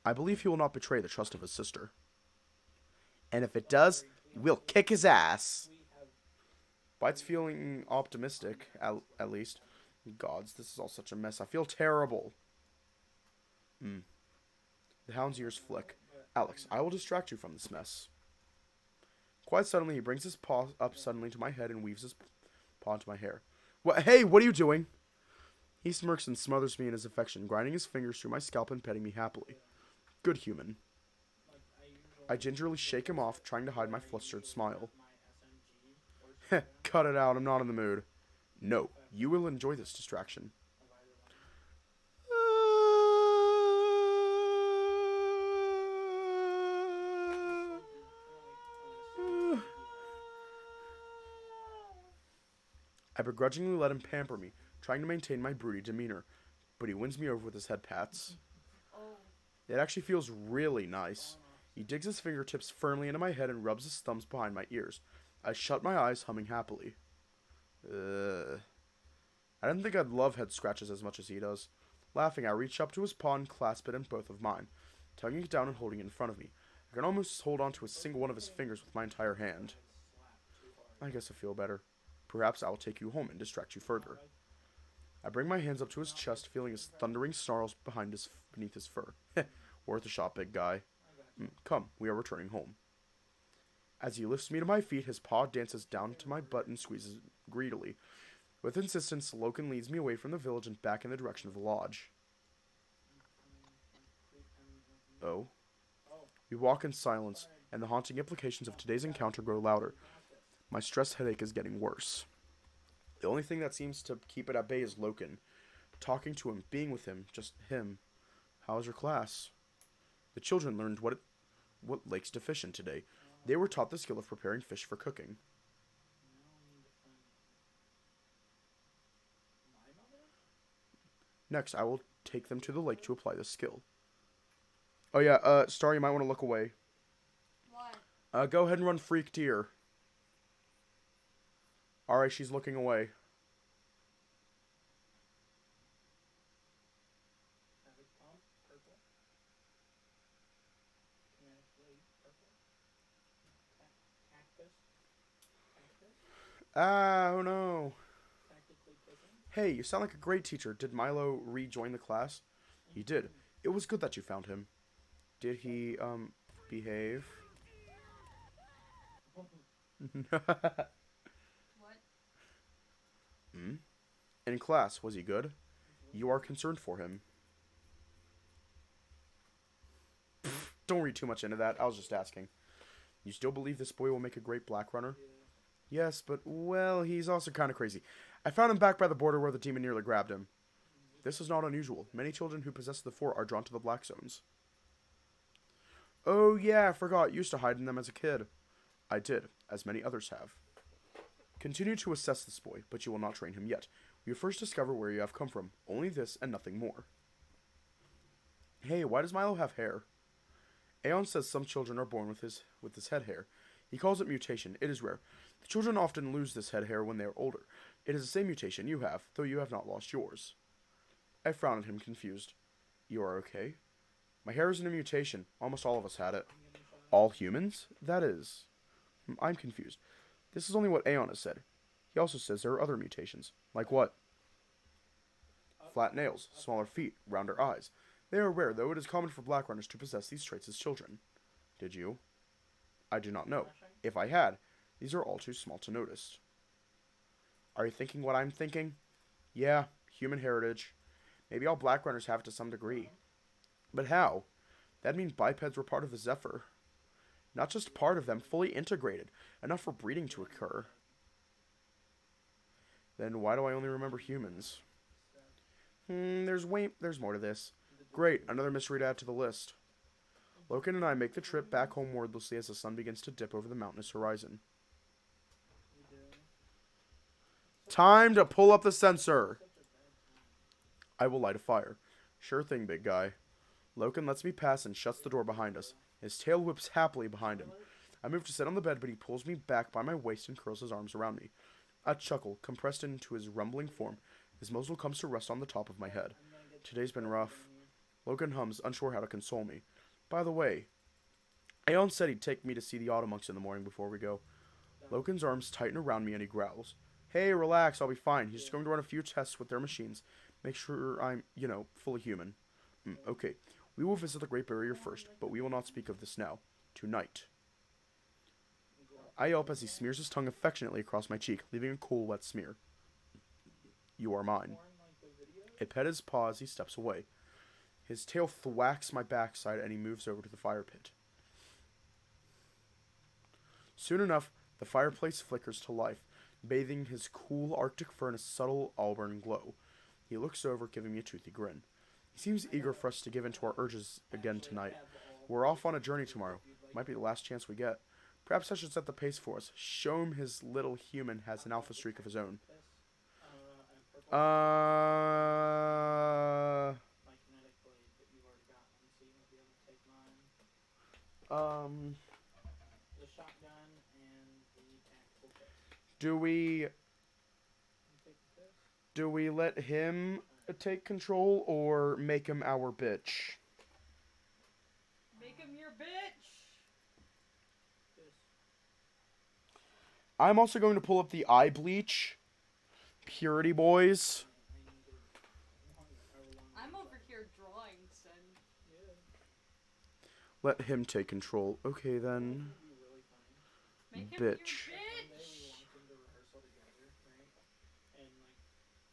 I believe he will not betray the trust of his sister. And if it does, we'll kick his ass. Bite's feeling optimistic, at least. Gods, this is all such a mess. I feel terrible. The hound's ears flick. Alex, I will distract you from this mess. Quite suddenly, he brings his paw up suddenly to my head and weaves his paw into my hair. Hey, what are you doing? He smirks and smothers me in his affection, grinding his fingers through my scalp and petting me happily. Good human. I gingerly shake him off, trying to hide my flustered smile. My SMG or Heh, shotgun cut it out, I'm not in the mood. No, you will enjoy this distraction. of either one. I begrudgingly let him pamper me, trying to maintain my broody demeanor, but he wins me over with his head pats. Oh. It actually feels really nice. He digs his fingertips firmly into my head and rubs his thumbs behind my ears. I shut my eyes, humming happily. I didn't think I'd love head scratches as much as he does. Laughing, I reach up to his paw and clasp it in both of mine, tugging it down and holding it in front of me. I can almost hold on to a single one of his fingers with my entire hand. I guess I feel better. Perhaps I will take you home and distract you further. I bring my hands up to his chest, feeling his thundering snarls beneath his fur. Worth a shot, big guy. Come, we are returning home. As he lifts me to my feet, his paw dances down to my butt and squeezes greedily. With insistence, Loken leads me away from the village and back in the direction of the lodge. Oh? We walk in silence, and the haunting implications of today's encounter grow louder. My stress headache is getting worse. The only thing that seems to keep it at bay is Loken. Talking to him, being with him, just him. How was your class? The children learned what Lake's deficient today. They were taught the skill of preparing fish for cooking. Next, I will take them to the lake to apply the skill. Oh yeah, Star, you might want to look away. What? Go ahead and run Freak Deer. Alright, she's looking away. Havoc Pump, purple. Kinetic Blade, purple. Cactus. Ah, oh no. Tactically picking. Hey, you sound like a great teacher. Did Milo rejoin the class? He did. It was good that you found him. Did he, behave? What? In class, was he good? You are concerned for him. Don't read too much into that. I was just asking. You still believe this boy will make a great black runner? Yes, but, well, he's also kind of crazy. I found him back by the border where the demon nearly grabbed him. This is not unusual. Many children who possess the four are drawn to the black zones. Oh, yeah, I forgot. You used to hide in them as a kid. I did, as many others have. Continue to assess this boy, but you will not train him yet. We will first discover where you have come from. Only this and nothing more. Hey, why does Milo have hair? Aeon says some children are born with this head hair. He calls it mutation. It is rare. The children often lose this head hair when they are older. It is the same mutation you have, though you have not lost yours. I frown at him, confused. You are okay? My hair isn't a mutation. Almost all of us had it. All humans? That is. I'm confused. This is only what Aeon has said. He also says there are other mutations. Like what? Flat nails, smaller feet, rounder eyes. They are rare, though it is common for black runners to possess these traits as children. Did you? I do not know. If I had, these are all too small to notice. Are you thinking what I'm thinking? Yeah, human heritage. Maybe all black runners have it to some degree. But how? That'd mean bipeds were part of the Zephyr. Not just part of them, fully integrated. Enough for breeding to occur. Then why do I only remember humans? There's more to this. Great, another mystery to add to the list. Loken and I make the trip back home wordlessly as the sun begins to dip over the mountainous horizon. Time to pull up the sensor! I will light a fire. Sure thing, big guy. Loken lets me pass and shuts the door behind us. His tail whips happily behind him. I move to sit on the bed, but he pulls me back by my waist and curls his arms around me. A chuckle, compressed into his rumbling form, his muzzle comes to rest on the top of my head. Today's been rough. Loken hums, unsure how to console me. By the way, Aeon said he'd take me to see the Auto Monks in the morning before we go. Loken's arms tighten around me and he growls. Hey, relax, I'll be fine. He's just going to run a few tests with their machines. Make sure I'm, fully human. Okay. We will visit the Great Barrier first, but we will not speak of this now. Tonight. I yelp as he smears his tongue affectionately across my cheek, leaving a cool, wet smear. You are mine. I pet his paw as he steps away. His tail thwacks my backside and he moves over to the fire pit. Soon enough, the fireplace flickers to life, bathing his cool Arctic fur in a subtle auburn glow. He looks over, giving me a toothy grin. He seems eager for us to give in to our urges again tonight. We're off on a journey tomorrow. Might be the last chance we get. Perhaps I should set the pace for us. Show him his little human has an alpha streak of his own. My kinetic blade that you've already gotten, so you won't be able to take mine. The shotgun and the tactical pistol. Do we You take the pistol? do we let him take control or make him our bitch? Make him your bitch. Pistol. I'm also going to pull up the eye bleach. Purity boys. I need however long I'm over here drawing, son. Yeah. Let him take control. Okay then. It'd be really funny. Make him Bitch. your One day we bitch. walk into rehearsal together, right? And like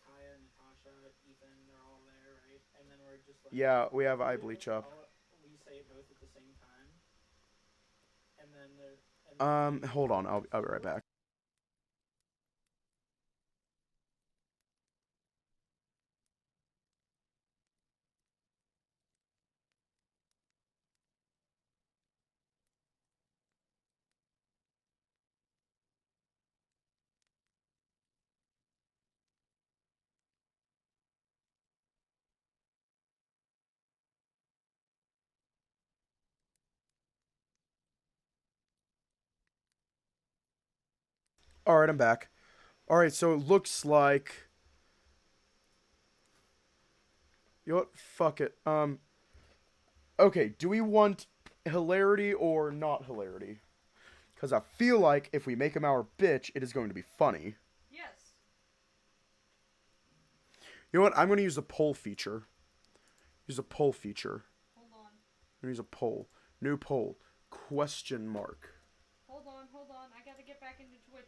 Kaya, Natasha, Ethan, they're all there, right? And then we're just like, Yeah, we have eye bleach up. we say it both at the same time. And then there. Hold on. I'll be right back. All right, I'm back. All right, so it looks like. You know what? Fuck it. Okay, do we want hilarity or not hilarity? Because I feel like if we make him our bitch, it is going to be funny. Yes. You know what? I'm going to use a poll feature. Use a poll feature. Hold on. I'm going to use a poll. New poll. Question mark. Hold on. I gotta get back into Twitch.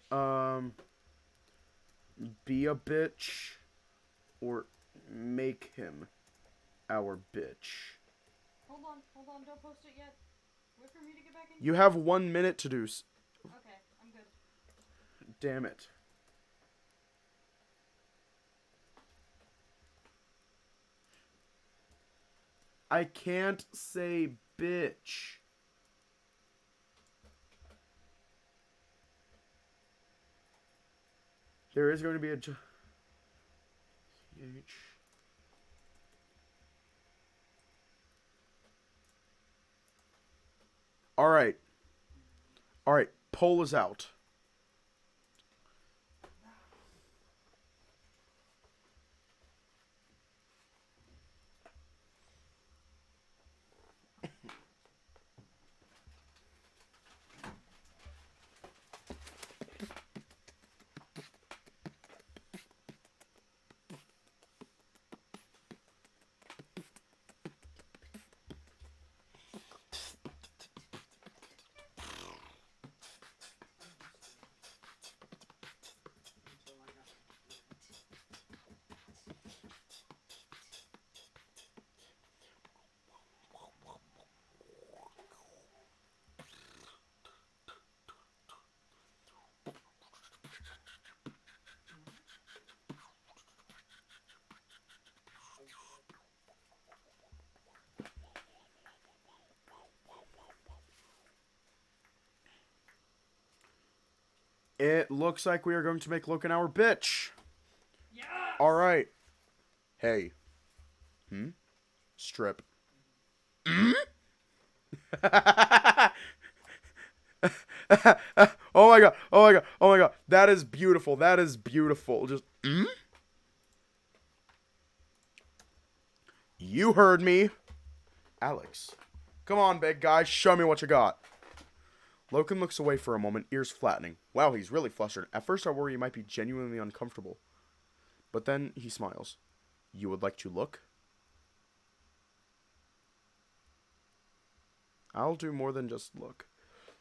Be a bitch or make him our bitch. Hold on. Don't post it yet. Wait for me to get back in. You have 1 minute to do. Okay, I'm good. Damn it. I can't say bitch. There is going to be a... Alright. Alright, poll is out. Until I got It looks like we are going to make Loken our bitch. Yes. Alright. Hey. Strip. Oh my god. Oh my god. Oh my god. That is beautiful. That is beautiful. Just. You heard me. Alex. Come on, big guy. Show me what you got. Loken looks away for a moment, ears flattening. Wow, he's really flustered. At first I worry he might be genuinely uncomfortable. But then he smiles. You would like to look? I'll do more than just look.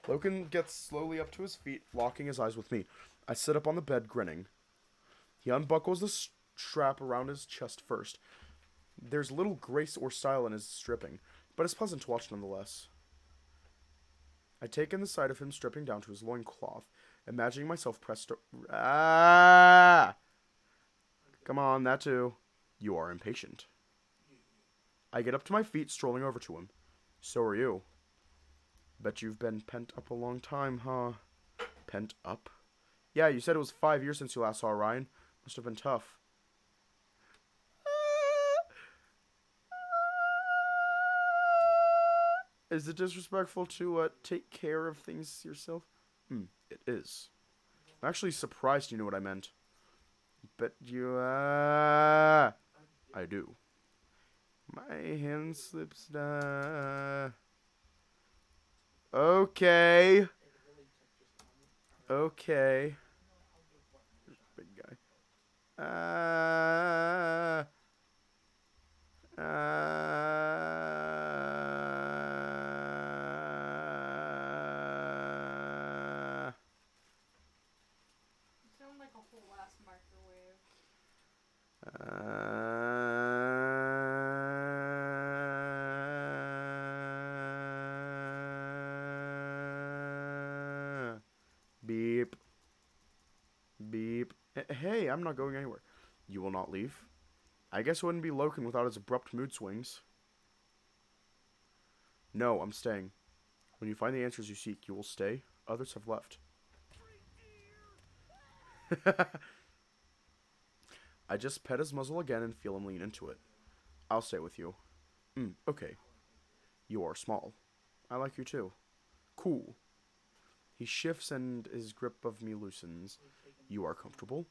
Loken gets slowly up to his feet, locking his eyes with me. I sit up on the bed, grinning. He unbuckles the strap around his chest first. There's little grace or style in his stripping, but it's pleasant to watch nonetheless. I take in the sight of him stripping down to his loincloth, imagining myself pressed to... Ah! Come on, that too. You are impatient. I get up to my feet, strolling over to him. So are you. Bet you've been pent up a long time, huh? Pent up? Yeah, you said it was 5 years since you last saw Ryan. Must have been tough. Is it disrespectful to take care of things yourself? It is. I'm actually surprised you knew what I meant. Bet you, I do. My hand slips down. Okay. Okay. Big guy. You sound like a whole ass microwave. Beep. Beep. Hey, I'm not going anywhere. You will not leave? I guess it wouldn't be Loken without his abrupt mood swings. No, I'm staying. When you find the answers you seek, you will stay. Others have left. I just pet his muzzle again and feel him lean into it. I'll stay with you. Okay. You are small. I like you too. Cool. He shifts and his grip of me loosens. You are comfortable?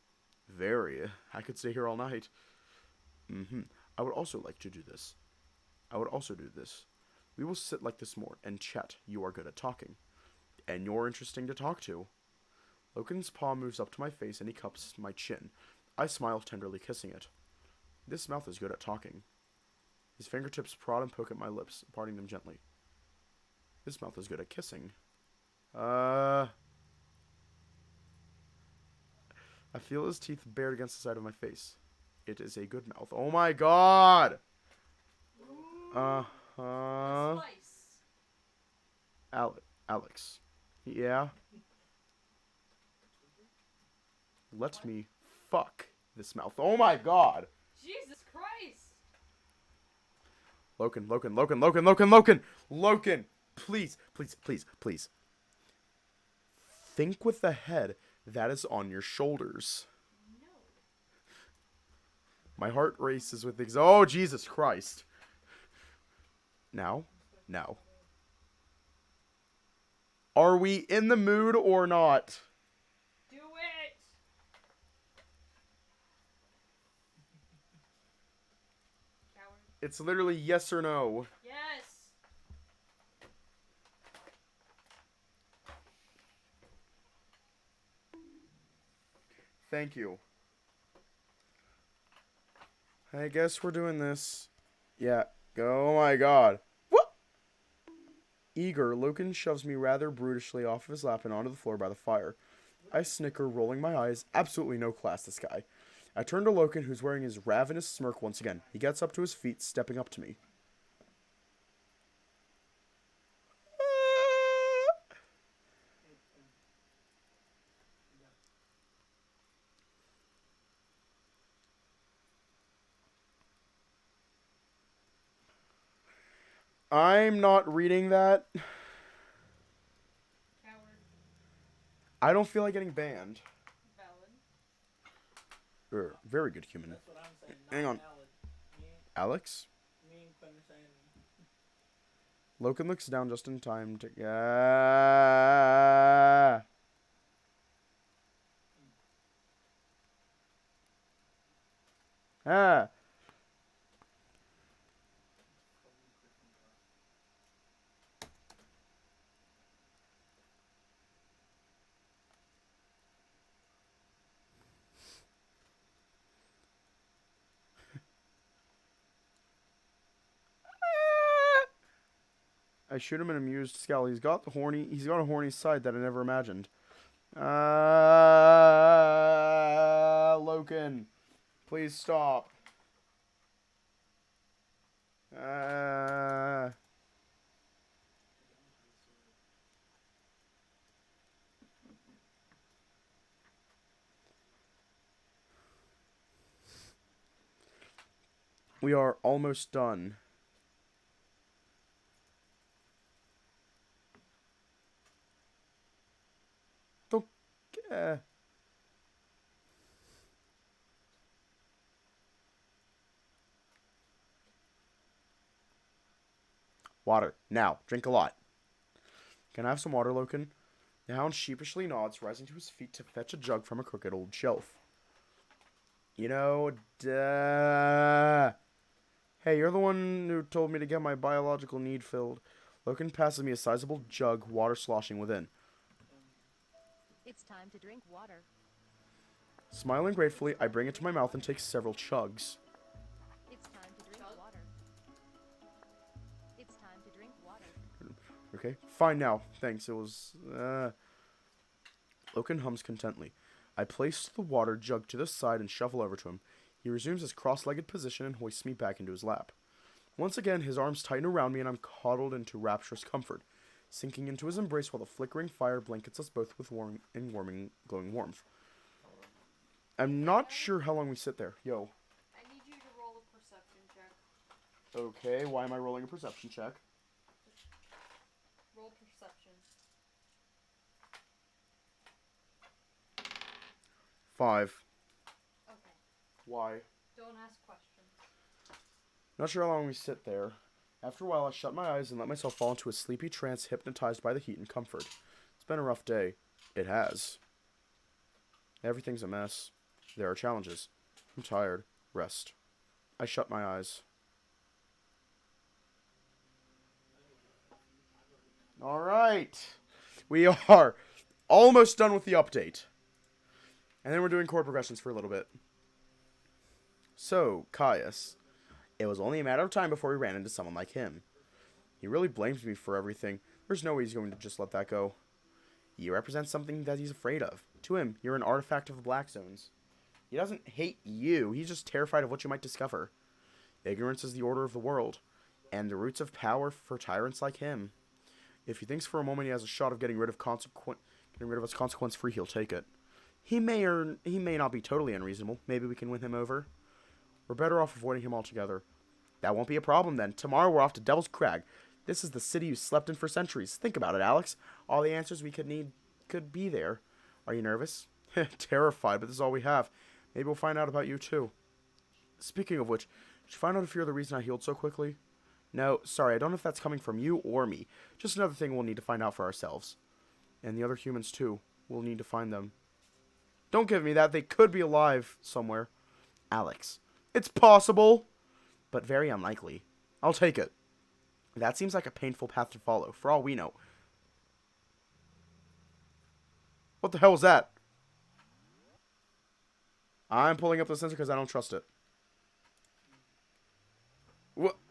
Very. I could stay here all night. I would also like to do this. I would also do this. We will sit like this more and chat. You are good at talking. And you're interesting to talk to. Loken's paw moves up to my face and he cups my chin. I smile, tenderly kissing it. This mouth is good at talking. His fingertips prod and poke at my lips, parting them gently. This mouth is good at kissing. I feel his teeth bared against the side of my face. It is a good mouth. Oh my god! Slice. Alex. Yeah? Let me fuck this mouth. Oh my god! Jesus Christ! Loken, Loken, Loken, Loken, Loken, Loken! Loken! Please, please, please, please. Think with the head that is on your shoulders. No. My heart races with oh, Jesus Christ. Now? Now. Are we in the mood or not? Do it! Coward. It's literally yes or no. Yes! Thank you. I guess we're doing this. Yeah. Oh my god. What? Eager, Loken shoves me rather brutishly off of his lap and onto the floor by the fire. I snicker, rolling my eyes. Absolutely no class, this guy. I turn to Loken, who's wearing his ravenous smirk once again. He gets up to his feet, stepping up to me. I'm not reading that. Coward. I don't feel like getting banned. Valid. Very good human. That's what I'm saying. Hang on. Valid. Alex? Me and Quinn are saying. Loken looks down just in time to... Ah. I shoot him an amused scowl. He's got a horny side that I never imagined. Loken, please stop. We are almost done. Don't. Uh, Water. Now. Drink a lot. Can I have some water, Loken? The hound sheepishly nods, rising to his feet to fetch a jug from a crooked old shelf. You know, duh. Hey, you're the one who told me to get my biological need filled. Loken passes me a sizable jug, water sloshing within. It's time to drink water. Smiling gratefully, I bring it to my mouth and take several chugs. It's time to drink water. It's time to drink water. Okay, fine now. Thanks, it was, Loken hums contently. I place the water jug to the side and shuffle over to him. He resumes his cross-legged position and hoists me back into his lap. Once again, his arms tighten around me and I'm coddled into rapturous comfort, sinking into his embrace while the flickering fire blankets us both with warming, glowing warmth. I'm not sure how long we sit there. Yo. I need you to roll a perception check. Okay, why am I rolling a perception check? Roll perception. 5. Okay. Why? Don't ask questions. Not sure how long we sit there. After a while, I shut my eyes and let myself fall into a sleepy trance, hypnotized by the heat and comfort. It's been a rough day. It has. Everything's a mess. There are challenges. I'm tired. Rest. I shut my eyes. Alright. We are almost done with the update. And then we're doing chord progressions for a little bit. So, Kaius. It was only a matter of time before we ran into someone like him. He really blames me for everything. There's no way he's going to just let that go. You represent something that he's afraid of. To him, you're an artifact of the Black Zones. He doesn't hate you. He's just terrified of what you might discover. Ignorance is the order of the world, and the roots of power for tyrants like him. If he thinks for a moment he has a shot of getting rid of us consequence-free, he'll take it. He may not be totally unreasonable. Maybe we can win him over. We're better off avoiding him altogether. That won't be a problem then. Tomorrow we're off to Devil's Crag. This is the city you slept in for centuries. Think about it, Alex. All the answers we could need could be there. Are you nervous? Terrified, but this is all we have. Maybe we'll find out about you too. Speaking of which, did you find out if you're the reason I healed so quickly? No, sorry, I don't know if that's coming from you or me. Just another thing we'll need to find out for ourselves. And the other humans too. We'll need to find them. Don't give me that. They could be alive somewhere. Alex. It's possible, but very unlikely. I'll take it. That seems like a painful path to follow, for all we know. What the hell was that? I'm pulling up the sensor because I don't trust it.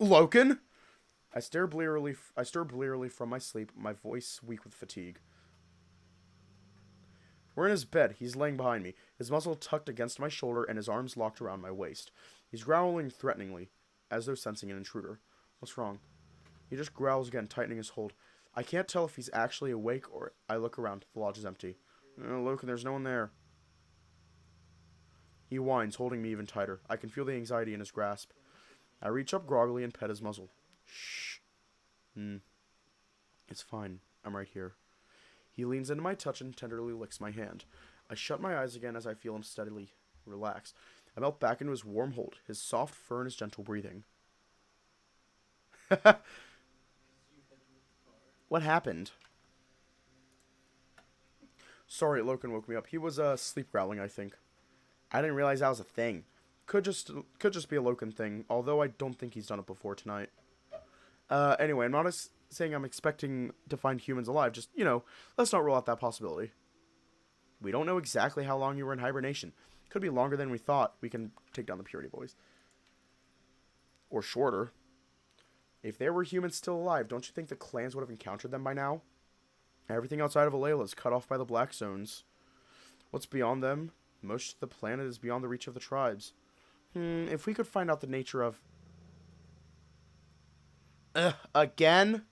Loken? I stir blearily from my sleep, my voice weak with fatigue. We're in his bed. He's laying behind me, his muzzle tucked against my shoulder and his arms locked around my waist. He's growling threateningly, as though sensing an intruder. What's wrong? He just growls again, tightening his hold. I can't tell if he's actually awake or I look around. The lodge is empty. Loken, there's no one there. He whines, holding me even tighter. I can feel the anxiety in his grasp. I reach up groggily and pet his muzzle. Shh. It's fine. I'm right here. He leans into my touch and tenderly licks my hand. I shut my eyes again as I feel him steadily relax. I melt back into his warm hold, his soft fur and his gentle breathing. What happened? Sorry, Loken woke me up. He was sleep growling, I think. I didn't realize that was a thing. Could just be a Loken thing, although I don't think he's done it before tonight. Anyway, I'm not saying I'm expecting to find humans alive. Just, let's not rule out that possibility. We don't know exactly how long you were in hibernation. Could be longer than we thought. We can take down the Purity Boys. Or shorter. If there were humans still alive, don't you think the clans would have encountered them by now? Everything outside of Alayla is cut off by the Black Zones. What's beyond them? Most of the planet is beyond the reach of the tribes. If we could find out the nature of... Again?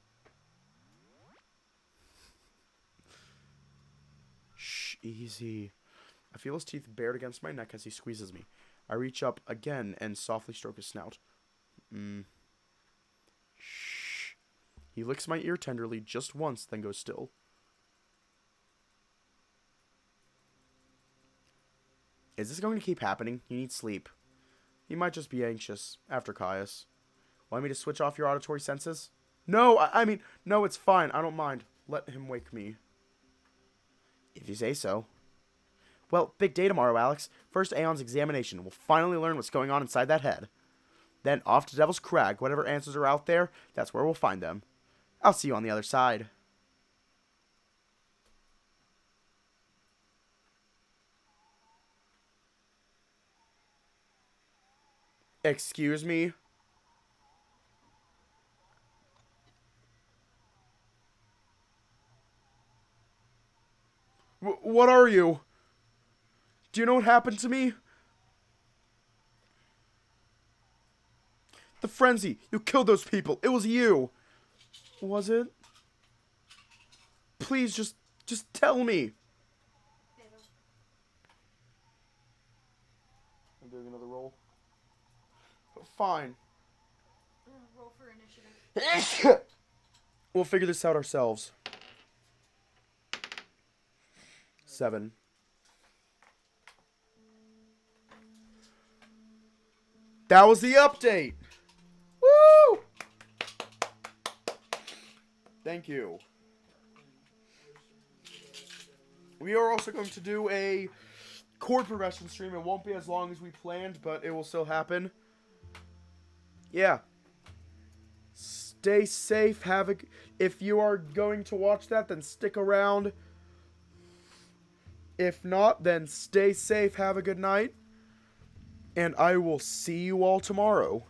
Shh, easy. I feel his teeth bared against my neck as he squeezes me. I reach up again and softly stroke his snout. Shh. He licks my ear tenderly just once, then goes still. Is this going to keep happening? You need sleep. You might just be anxious after Kaius. Want me to switch off your auditory senses? No, I mean, no, it's fine. I don't mind. Let him wake me. If you say so. Well, big day tomorrow, Alex. First Aeon's examination. We'll finally learn what's going on inside that head. Then off to Devil's Crag. Whatever answers are out there, that's where we'll find them. I'll see you on the other side. Excuse me? What are you? Do you know what happened to me? The frenzy. You killed those people. It was you. Was it? Please, just tell me. I'm doing another roll. Fine. Roll for initiative. We'll figure this out ourselves. 7. That was the update. Woo! Thank you. We are also going to do a chord progression stream. It won't be as long as we planned, but it will still happen. Yeah. Stay safe. If you are going to watch that, then stick around. If not, then stay safe. Have a good night. And I will see you all tomorrow.